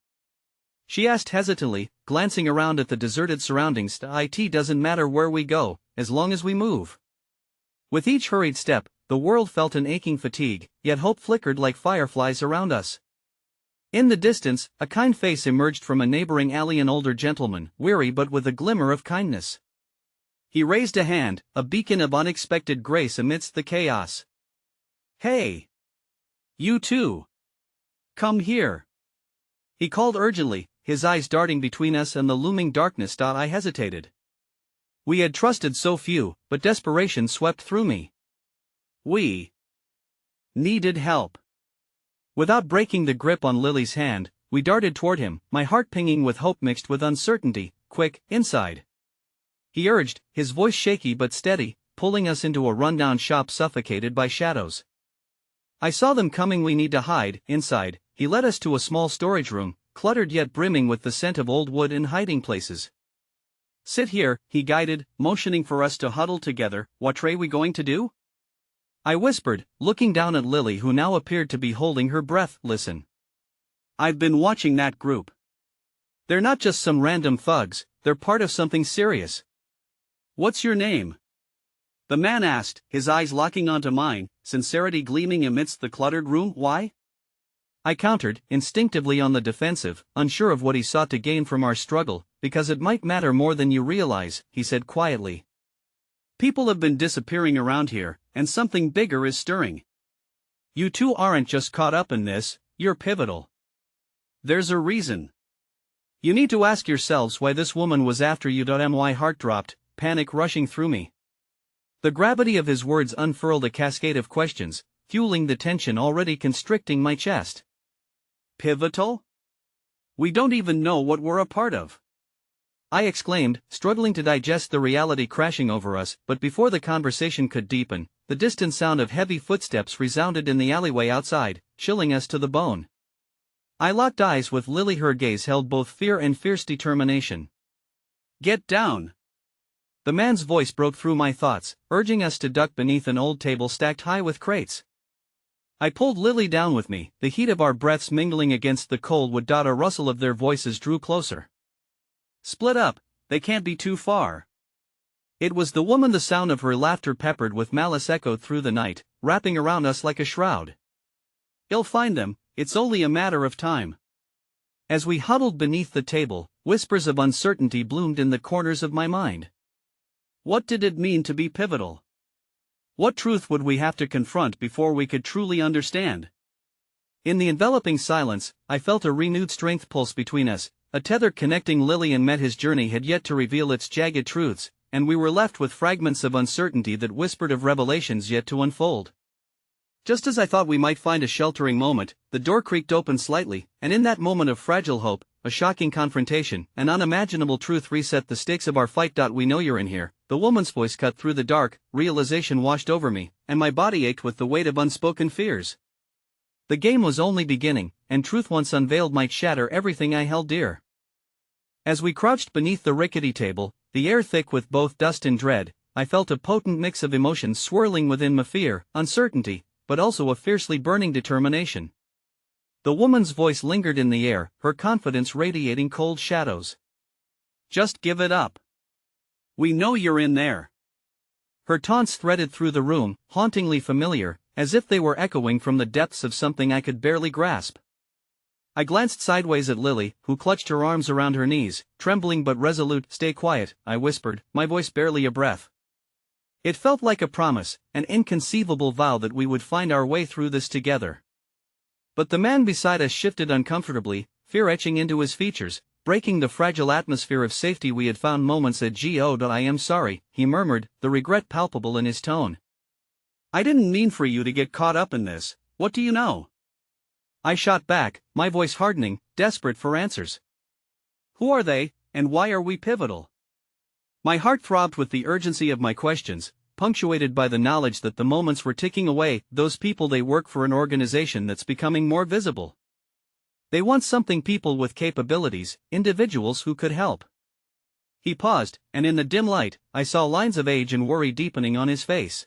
She asked hesitantly, glancing around at the deserted surroundings. It doesn't matter where we go, as long as we move. With each hurried step, the world felt an aching fatigue, yet hope flickered like fireflies around us. In the distance, a kind face emerged from a neighboring alley, an older gentleman, weary but with a glimmer of kindness. He raised a hand, a beacon of unexpected grace amidst the chaos. Hey! You too! Come here! He called urgently, his eyes darting between us and the looming darkness. I hesitated. We had trusted so few, but desperation swept through me. We needed help. Without breaking the grip on Lily's hand, we darted toward him, my heart pinging with hope mixed with uncertainty. Quick, inside! He urged, his voice shaky but steady, pulling us into a rundown shop suffocated by shadows. I saw them coming. We need to hide. Inside, he led us to a small storage room, cluttered yet brimming with the scent of old wood and hiding places. Sit here, he guided, motioning for us to huddle together. What are we going to do? I whispered, looking down at Lily, who now appeared to be holding her breath. Listen. I've been watching that group. They're not just some random thugs, they're part of something serious. What's your name? The man asked, his eyes locking onto mine, sincerity gleaming amidst the cluttered room. Why? I countered, instinctively on the defensive, unsure of what he sought to gain from our struggle. Because it might matter more than you realize, he said quietly. People have been disappearing around here, and something bigger is stirring. You two aren't just caught up in this, you're pivotal. There's a reason. You need to ask yourselves why this woman was after you. My heart dropped, panic rushing through me. The gravity of his words unfurled a cascade of questions, fueling the tension already constricting my chest. Pivotal? We don't even know what we're a part of. I exclaimed, struggling to digest the reality crashing over us, but before the conversation could deepen, the distant sound of heavy footsteps resounded in the alleyway outside, chilling us to the bone. I locked eyes with Lily, her gaze held both fear and fierce determination. Get down! The man's voice broke through my thoughts, urging us to duck beneath an old table stacked high with crates. I pulled Lily down with me, the heat of our breaths mingling against the cold wood. A rustle of their voices drew closer. Split up, they can't be too far. It was the woman, the sound of her laughter peppered with malice echoed through the night, wrapping around us like a shroud. You'll find them, it's only a matter of time. As we huddled beneath the table, whispers of uncertainty bloomed in the corners of my mind. What did it mean to be pivotal? What truth would we have to confront before we could truly understand? In the enveloping silence, I felt a renewed strength pulse between us, a tether connecting Lily and Met. His journey had yet to reveal its jagged truths, and we were left with fragments of uncertainty that whispered of revelations yet to unfold. Just as I thought we might find a sheltering moment, the door creaked open slightly, and in that moment of fragile hope, a shocking confrontation, an unimaginable truth reset the stakes of our fight. We know you're in here. The woman's voice cut through the dark, realization washed over me, and my body ached with the weight of unspoken fears. The game was only beginning, and truth once unveiled might shatter everything I held dear. As we crouched beneath the rickety table, the air thick with both dust and dread, I felt a potent mix of emotions swirling within me: fear, uncertainty, but also a fiercely burning determination. The woman's voice lingered in the air, her confidence radiating cold shadows. Just give it up. We know you're in there. Her taunts threaded through the room, hauntingly familiar, as if they were echoing from the depths of something I could barely grasp. I glanced sideways at Lily, who clutched her arms around her knees, trembling but resolute. Stay quiet, I whispered, my voice barely a breath. It felt like a promise, an inconceivable vow that we would find our way through this together. But the man beside us shifted uncomfortably, fear etching into his features, breaking the fragile atmosphere of safety we had found moments ago. "I am sorry," he murmured, the regret palpable in his tone. "I didn't mean for you to get caught up in this. What do you know?" I shot back, my voice hardening, desperate for answers. "Who are they, and why are we pivotal?" My heart throbbed with the urgency of my questions, punctuated by the knowledge that the moments were ticking away. "Those people, they work for an organization that's becoming more visible. They want something, people with capabilities, individuals who could help." He paused, and in the dim light, I saw lines of age and worry deepening on his face.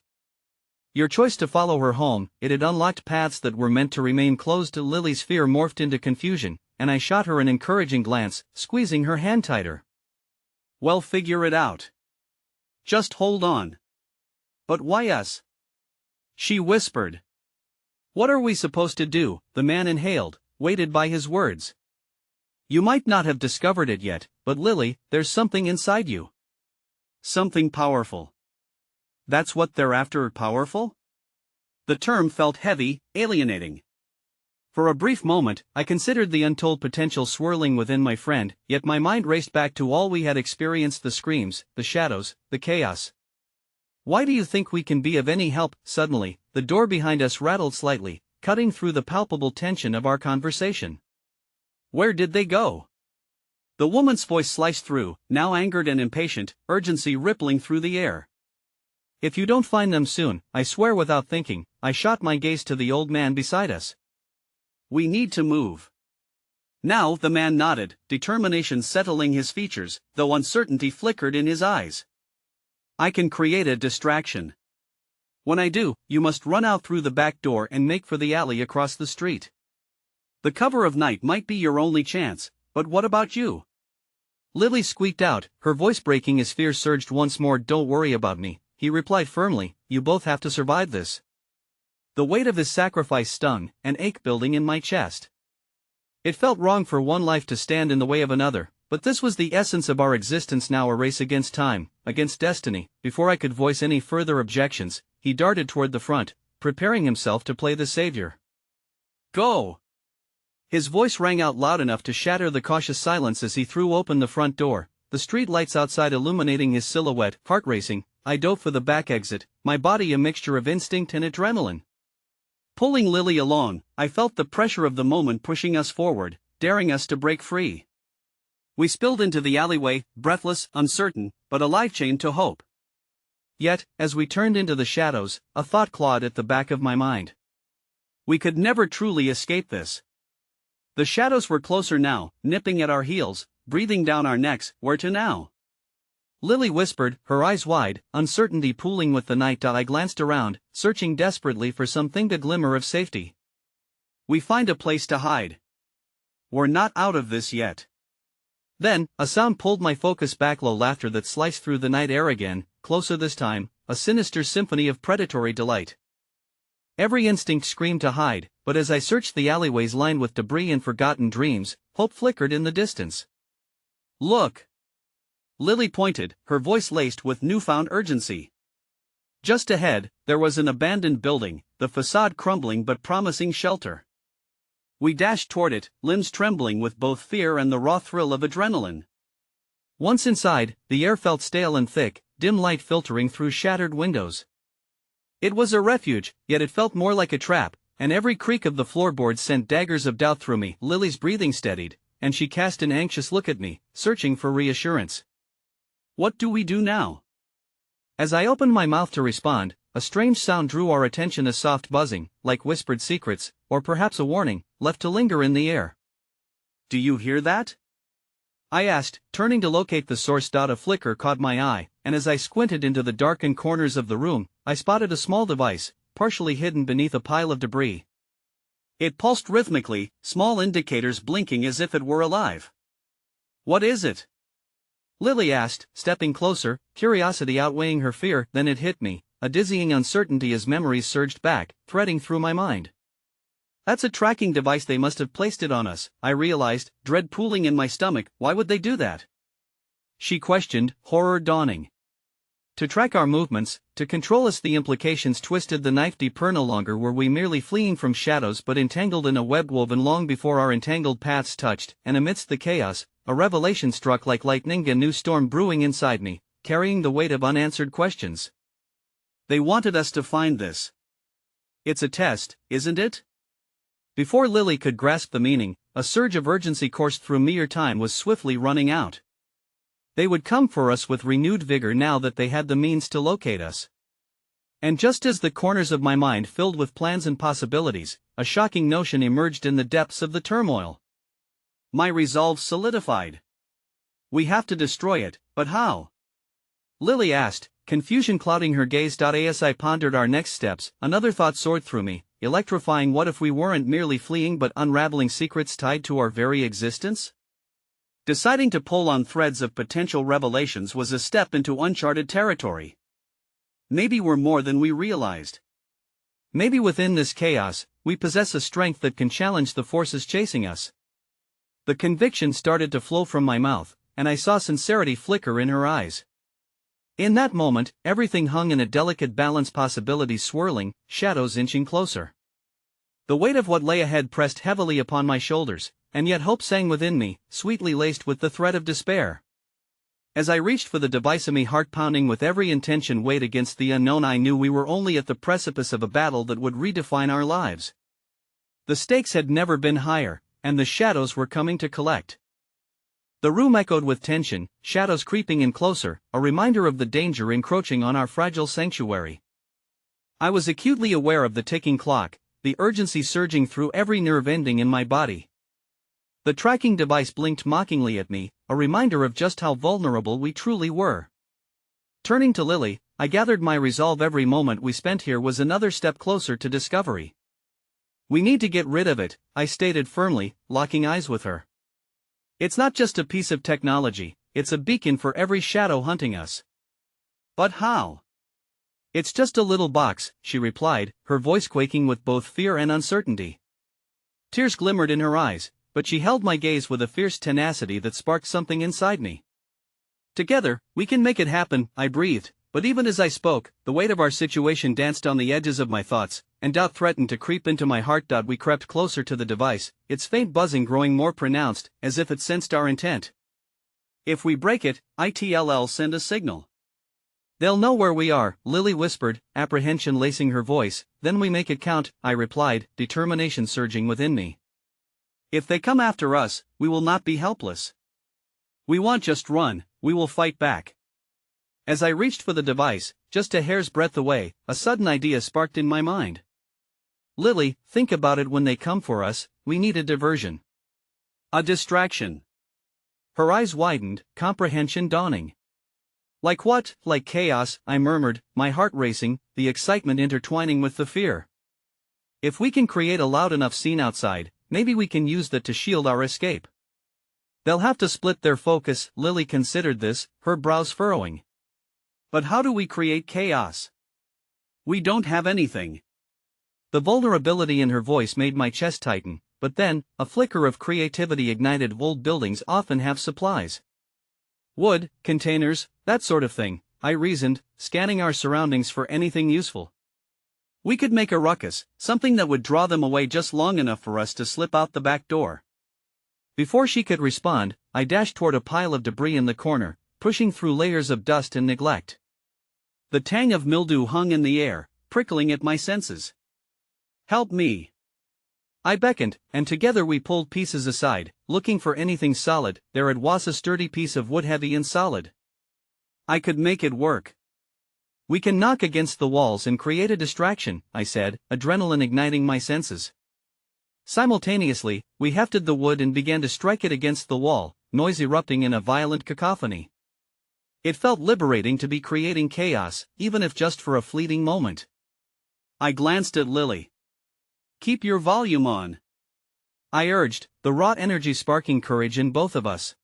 "Your choice to follow her home, it had unlocked paths that were meant to remain closed." Lily's fear morphed into confusion, and I shot her an encouraging glance, squeezing her hand tighter. "Well, figure it out. Just hold on." "But why us?" she whispered. "What are we supposed to do?" the man inhaled, weighted by his words. "You might not have discovered it yet, but Lily, there's something inside you. Something powerful." "That's what they're after, powerful?" The term felt heavy, alienating. For a brief moment, I considered the untold potential swirling within my friend, yet my mind raced back to all we had experienced: the screams, the shadows, the chaos. "Why do you think we can be of any help?" Suddenly, the door behind us rattled slightly, cutting through the palpable tension of our conversation. "Where did they go?" The woman's voice sliced through, now angered and impatient, urgency rippling through the air. "If you don't find them soon, I swear." Without thinking, I shot my gaze to the old man beside us. "We need to move now." The man nodded, determination settling his features, though uncertainty flickered in his eyes. "I can create a distraction. When I do, you must run out through the back door and make for the alley across the street. The cover of night might be your only chance, but what about you?" Lily squeaked out, her voice breaking as fear surged once more. "Don't worry about me," he replied firmly, "you both have to survive this." The weight of his sacrifice stung, an ache building in my chest. It felt wrong for one life to stand in the way of another, but this was the essence of our existence now, a race against time, against destiny. Before I could voice any further objections, he darted toward the front, preparing himself to play the savior. "Go!" His voice rang out loud enough to shatter the cautious silence as he threw open the front door, the street lights outside illuminating his silhouette. Heart racing, I dove for the back exit, my body a mixture of instinct and adrenaline. Pulling Lily along, I felt the pressure of the moment pushing us forward, daring us to break free. We spilled into the alleyway, breathless, uncertain, but alive, chained to hope. Yet, as we turned into the shadows, a thought clawed at the back of my mind. We could never truly escape this. The shadows were closer now, nipping at our heels, breathing down our necks. "Where to now?" Lily whispered, her eyes wide, uncertainty pooling with the night. I glanced around, searching desperately for something, a glimmer of safety. "We find a place to hide. We're not out of this yet." Then, a sound pulled my focus back, low laughter that sliced through the night air again, closer this time, a sinister symphony of predatory delight. Every instinct screamed to hide, but as I searched the alleyways lined with debris and forgotten dreams, hope flickered in the distance. "Look!" Lily pointed, her voice laced with newfound urgency. Just ahead, there was an abandoned building, the facade crumbling but promising shelter. We dashed toward it, limbs trembling with both fear and the raw thrill of adrenaline. Once inside, the air felt stale and thick, dim light filtering through shattered windows. It was a refuge, yet it felt more like a trap, and every creak of the floorboards sent daggers of doubt through me. Lily's breathing steadied, and she cast an anxious look at me, searching for reassurance. "What do we do now?" As I opened my mouth to respond, a strange sound drew our attention, a soft buzzing, like whispered secrets, or perhaps a warning, left to linger in the air. "Do you hear that?" I asked, turning to locate the source. A flicker caught my eye, and as I squinted into the darkened corners of the room, I spotted a small device, partially hidden beneath a pile of debris. It pulsed rhythmically, small indicators blinking as if it were alive. "What is it?" Lily asked, stepping closer, curiosity outweighing her fear. Then it hit me, a dizzying uncertainty as memories surged back, threading through my mind. "That's a tracking device. They must have placed it on us," I realized, dread pooling in my stomach. "Why would they do that?" she questioned, horror dawning. To track our movements, to control us. The implications twisted the knife deeper. No longer were we merely fleeing from shadows but entangled in a web woven long before our entangled paths touched, and amidst the chaos, a revelation struck like lightning. A new storm brewing inside me, carrying the weight of unanswered questions. They wanted us to find this. It's a test, isn't it? Before Lily could grasp the meaning, a surge of urgency coursed through me. Our time was swiftly running out. They would come for us with renewed vigor now that they had the means to locate us. And just as the corners of my mind filled with plans and possibilities, a shocking notion emerged in the depths of the turmoil. My resolve solidified. We have to destroy it, but how? Lily asked, confusion clouding her gaze. As I pondered our next steps, another thought soared through me, electrifying. What if we weren't merely fleeing but unraveling secrets tied to our very existence? Deciding to pull on threads of potential revelations was a step into uncharted territory. Maybe we're more than we realized. Maybe within this chaos, we possess a strength that can challenge the forces chasing us. The conviction started to flow from my mouth, and I saw sincerity flicker in her eyes. In that moment, everything hung in a delicate balance, possibilities swirling, shadows inching closer. The weight of what lay ahead pressed heavily upon my shoulders, and yet hope sang within me, sweetly laced with the thread of despair. As I reached for the device, me heart pounding with every intention weighed against the unknown, I knew we were only at the precipice of a battle that would redefine our lives. The stakes had never been higher, and the shadows were coming to collect. The room echoed with tension, shadows creeping in closer, a reminder of the danger encroaching on our fragile sanctuary. I was acutely aware of the ticking clock, the urgency surging through every nerve ending in my body. The tracking device blinked mockingly at me, a reminder of just how vulnerable we truly were. Turning to Lily, I gathered my resolve. Every moment we spent here was another step closer to discovery. We need to get rid of it, I stated firmly, locking eyes with her. It's not just a piece of technology, it's a beacon for every shadow hunting us. But how? It's just a little box, she replied, her voice quaking with both fear and uncertainty. Tears glimmered in her eyes, but she held my gaze with a fierce tenacity that sparked something inside me. Together, we can make it happen, I breathed, but even as I spoke, the weight of our situation danced on the edges of my thoughts, and doubt threatened to creep into my heart. We crept closer to the device, its faint buzzing growing more pronounced, as if it sensed our intent. If we break it, it'll send a signal. They'll know where we are, Lily whispered, apprehension lacing her voice. Then we make it count, I replied, determination surging within me. If they come after us, we will not be helpless. We won't just run, we will fight back. As I reached for the device, just a hair's breadth away, a sudden idea sparked in my mind. Lily, think about it. When they come for us, we need a diversion. A distraction. Her eyes widened, comprehension dawning. Like what? Like chaos, I murmured, my heart racing, the excitement intertwining with the fear. If we can create a loud enough scene outside, maybe we can use that to shield our escape. They'll have to split their focus. Lily considered this, her brows furrowing. But how do we create chaos? We don't have anything. The vulnerability in her voice made my chest tighten, but then, a flicker of creativity ignited. Old buildings often have supplies. Wood, containers, that sort of thing, I reasoned, scanning our surroundings for anything useful. We could make a ruckus, something that would draw them away just long enough for us to slip out the back door. Before she could respond, I dashed toward a pile of debris in the corner, pushing through layers of dust and neglect. The tang of mildew hung in the air, prickling at my senses. Help me! I beckoned, and together we pulled pieces aside, looking for anything solid. There it was, a sturdy piece of wood, heavy and solid. I could make it work. We can knock against the walls and create a distraction, I said, adrenaline igniting my senses. Simultaneously, we hefted the wood and began to strike it against the wall, noise erupting in a violent cacophony. It felt liberating to be creating chaos, even if just for a fleeting moment. I glanced at Lily. Keep your volume on, I urged, the raw energy sparking courage in both of us.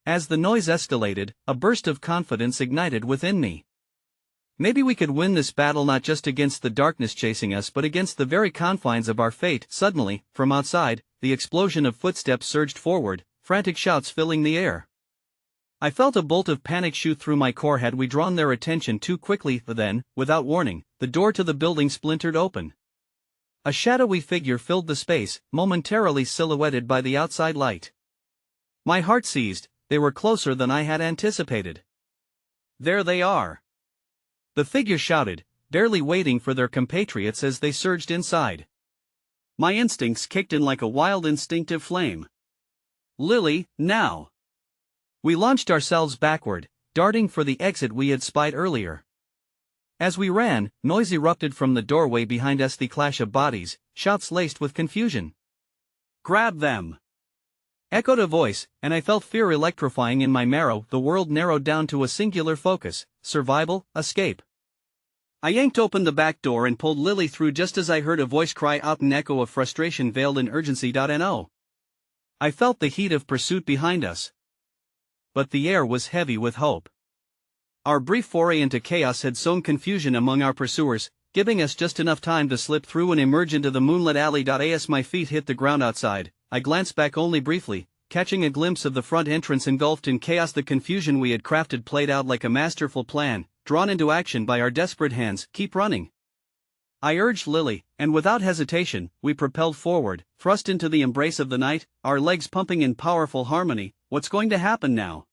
As the noise escalated, a burst of confidence ignited within me. Maybe we could win this battle, not just against the darkness chasing us but against the very confines of our fate. Suddenly, from outside, the explosion of footsteps surged forward, frantic shouts filling the air. I felt a bolt of panic shoot through my core. Had we drawn their attention too quickly? Then, without warning, the door to the building splintered open. A shadowy figure filled the space, momentarily silhouetted by the outside light. My heart seized. They were closer than I had anticipated. "There they are!" the figure shouted, barely waiting for their compatriots as they surged inside. My instincts kicked in like a wild instinctive flame. "Lily, now!" We launched ourselves backward, darting for the exit we had spied earlier. As we ran, noise erupted from the doorway behind us, the clash of bodies, shouts laced with confusion. "Grab them!" echoed a voice, and I felt fear electrifying in my marrow. The world narrowed down to a singular focus: survival, escape. I yanked open the back door and pulled Lily through just as I heard a voice cry out, an echo of frustration veiled in urgency. No. I felt the heat of pursuit behind us. But the air was heavy with hope. Our brief foray into chaos had sown confusion among our pursuers, giving us just enough time to slip through and emerge into the moonlit alley. As my feet hit the ground outside, I glanced back only briefly, catching a glimpse of the front entrance engulfed in chaos. The confusion we had crafted played out like a masterful plan, drawn into action by our desperate hands. "Keep running," I urged Lily, and without hesitation, we propelled forward, thrust into the embrace of the night, our legs pumping in powerful harmony. "What's going to happen now?"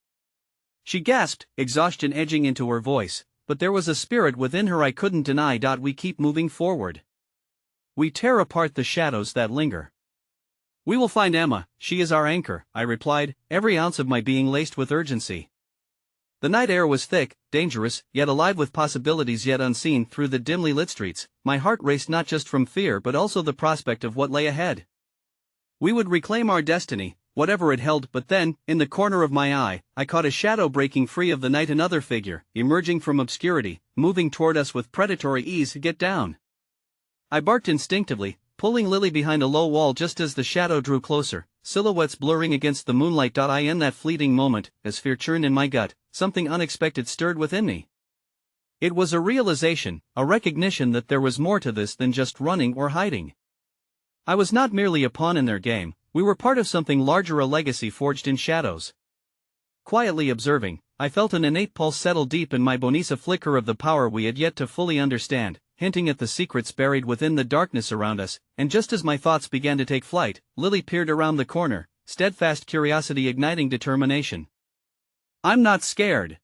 she gasped, exhaustion edging into her voice, but there was a spirit within her I couldn't deny. "We keep moving forward. We tear apart the shadows that linger. We will find Emma, she is our anchor," I replied, every ounce of my being laced with urgency. The night air was thick, dangerous, yet alive with possibilities yet unseen. Through the dimly lit streets, my heart raced not just from fear but also the prospect of what lay ahead. We would reclaim our destiny, whatever it held. But then, in the corner of my eye, I caught a shadow breaking free of the night, another figure, emerging from obscurity, moving toward us with predatory ease. "Get down!" I barked instinctively, pulling Lily behind a low wall just as the shadow drew closer, silhouettes blurring against the moonlight. In that fleeting moment, as fear churned in my gut, something unexpected stirred within me. It was a realization, a recognition that there was more to this than just running or hiding. I was not merely a pawn in their game, we were part of something larger, a legacy forged in shadows. Quietly observing, I felt an innate pulse settle deep in my bones, a flicker of the power we had yet to fully understand, hinting at the secrets buried within the darkness around us. And just as my thoughts began to take flight, Lily peered around the corner, steadfast curiosity igniting determination. "I'm not scared,"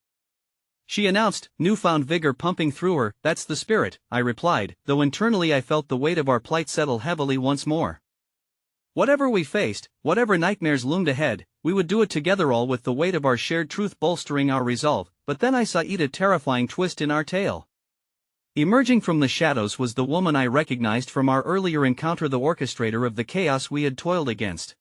she announced, newfound vigor pumping through her. "That's the spirit," I replied, though internally I felt the weight of our plight settle heavily once more. Whatever we faced, whatever nightmares loomed ahead, we would do it together, all with the weight of our shared truth bolstering our resolve. But then I saw a terrifying twist in our tale. Emerging from the shadows was the woman I recognized from our earlier encounter, the orchestrator of the chaos we had toiled against.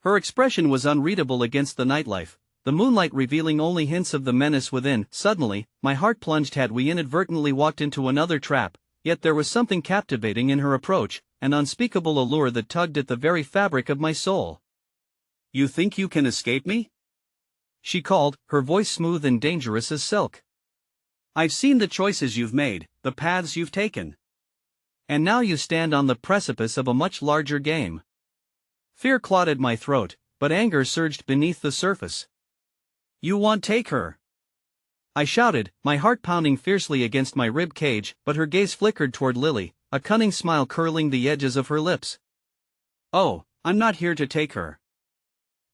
Her expression was unreadable against the nightlife, the moonlight revealing only hints of the menace within. Suddenly, my heart plunged. Had we inadvertently walked into another trap? Yet there was something captivating in her approach, an unspeakable allure that tugged at the very fabric of my soul. "You think you can escape me?" she called, her voice smooth and dangerous as silk. "I've seen the choices you've made, the paths you've taken. And now you stand on the precipice of a much larger game." Fear clawed at my throat, but anger surged beneath the surface. "You want to take her?" I shouted, my heart pounding fiercely against my rib cage. But her gaze flickered toward Lily, a cunning smile curling the edges of her lips. "Oh, I'm not here to take her.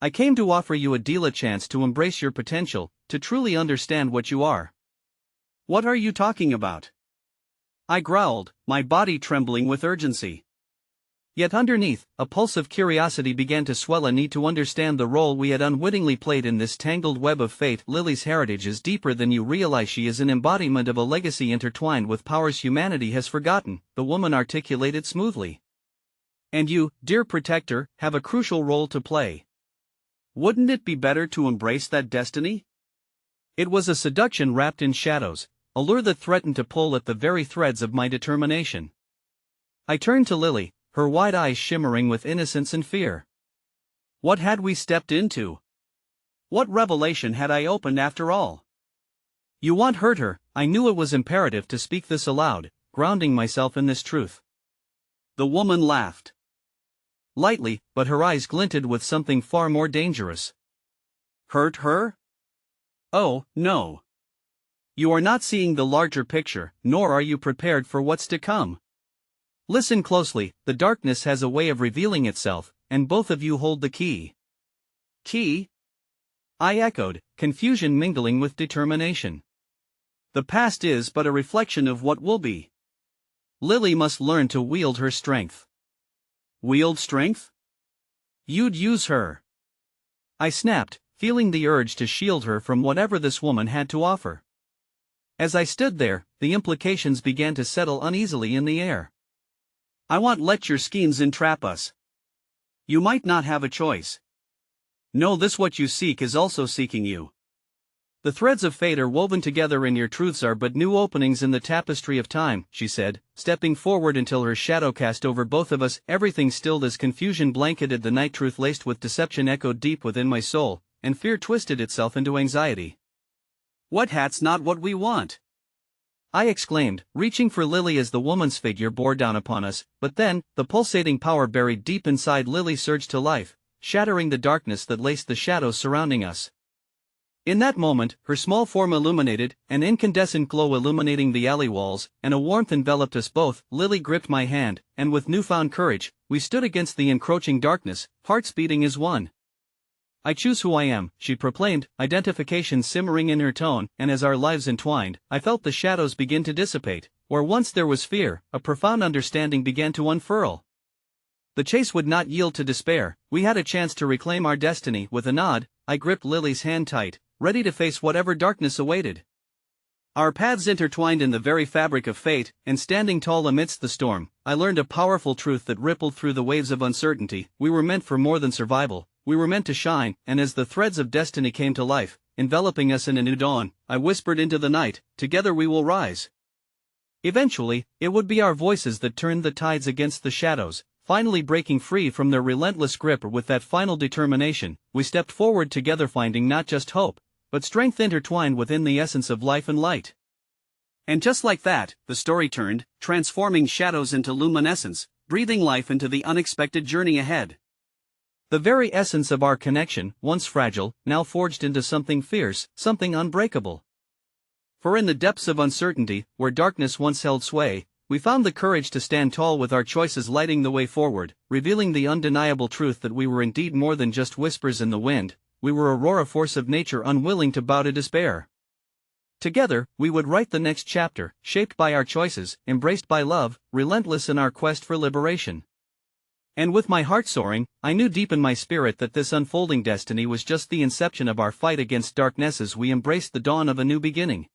I came to offer you a deal, a chance to embrace your potential, to truly understand what you are." "What are you talking about?" I growled, my body trembling with urgency. Yet underneath, a pulse of curiosity began to swell, a need to understand the role we had unwittingly played in this tangled web of fate. "Lily's heritage is deeper than you realize. She is an embodiment of a legacy intertwined with powers humanity has forgotten," the woman articulated smoothly. "And you, dear protector, have a crucial role to play. Wouldn't it be better to embrace that destiny?" It was a seduction wrapped in shadows, a lure that threatened to pull at the very threads of my determination. I turned to Lily, her wide eyes shimmering with innocence and fear. What had we stepped into? What revelation had I opened after all? "You won't hurt her." I knew it was imperative to speak this aloud, grounding myself in this truth. The woman laughed. Lightly, but her eyes glinted with something far more dangerous. "Hurt her?" Oh, no. You are not seeing the larger picture, nor are you prepared for what's to come. Listen closely, the darkness has a way of revealing itself, and both of you hold the key. Key? I echoed, confusion mingling with determination. The past is but a reflection of what will be. Lily must learn to wield her strength. Wield strength? You'd use her. I snapped, feeling the urge to shield her from whatever this woman had to offer. As I stood there, the implications began to settle uneasily in the air. I won't let your schemes entrap us. You might not have a choice. Know this: what you seek is also seeking you. The threads of fate are woven together, and your truths are but new openings in the tapestry of time, she said, stepping forward until her shadow cast over both of us. Everything stilled as confusion blanketed the night. Truth laced with deception echoed deep within my soul, and fear twisted itself into anxiety. What hat's not what we want? I exclaimed, reaching for Lily as the woman's figure bore down upon us, but then, the pulsating power buried deep inside Lily surged to life, shattering the darkness that laced the shadows surrounding us. In that moment, her small form illuminated, an incandescent glow illuminating the alley walls, and a warmth enveloped us both. Lily gripped my hand, and with newfound courage, we stood against the encroaching darkness, hearts beating as one. I choose who I am, she proclaimed, identification simmering in her tone, and as our lives entwined, I felt the shadows begin to dissipate. Where once there was fear, a profound understanding began to unfurl. The chase would not yield to despair, we had a chance to reclaim our destiny. With a nod, I gripped Lily's hand tight, ready to face whatever darkness awaited. Our paths intertwined in the very fabric of fate, and standing tall amidst the storm, I learned a powerful truth that rippled through the waves of uncertainty. We were meant for more than survival. We were meant to shine, and as the threads of destiny came to life, enveloping us in a new dawn, I whispered into the night, together we will rise. Eventually, it would be our voices that turned the tides against the shadows, finally breaking free from their relentless grip. With that final determination, we stepped forward together, finding not just hope, but strength intertwined within the essence of life and light. And just like that, the story turned, transforming shadows into luminescence, breathing life into the unexpected journey ahead. The very essence of our connection, once fragile, now forged into something fierce, something unbreakable. For in the depths of uncertainty, where darkness once held sway, we found the courage to stand tall, with our choices lighting the way forward, revealing the undeniable truth that we were indeed more than just whispers in the wind. We were a roar, force of nature unwilling to bow to despair. Together, we would write the next chapter, shaped by our choices, embraced by love, relentless in our quest for liberation. And with my heart soaring, I knew deep in my spirit that this unfolding destiny was just the inception of our fight against darkness as we embraced the dawn of a new beginning.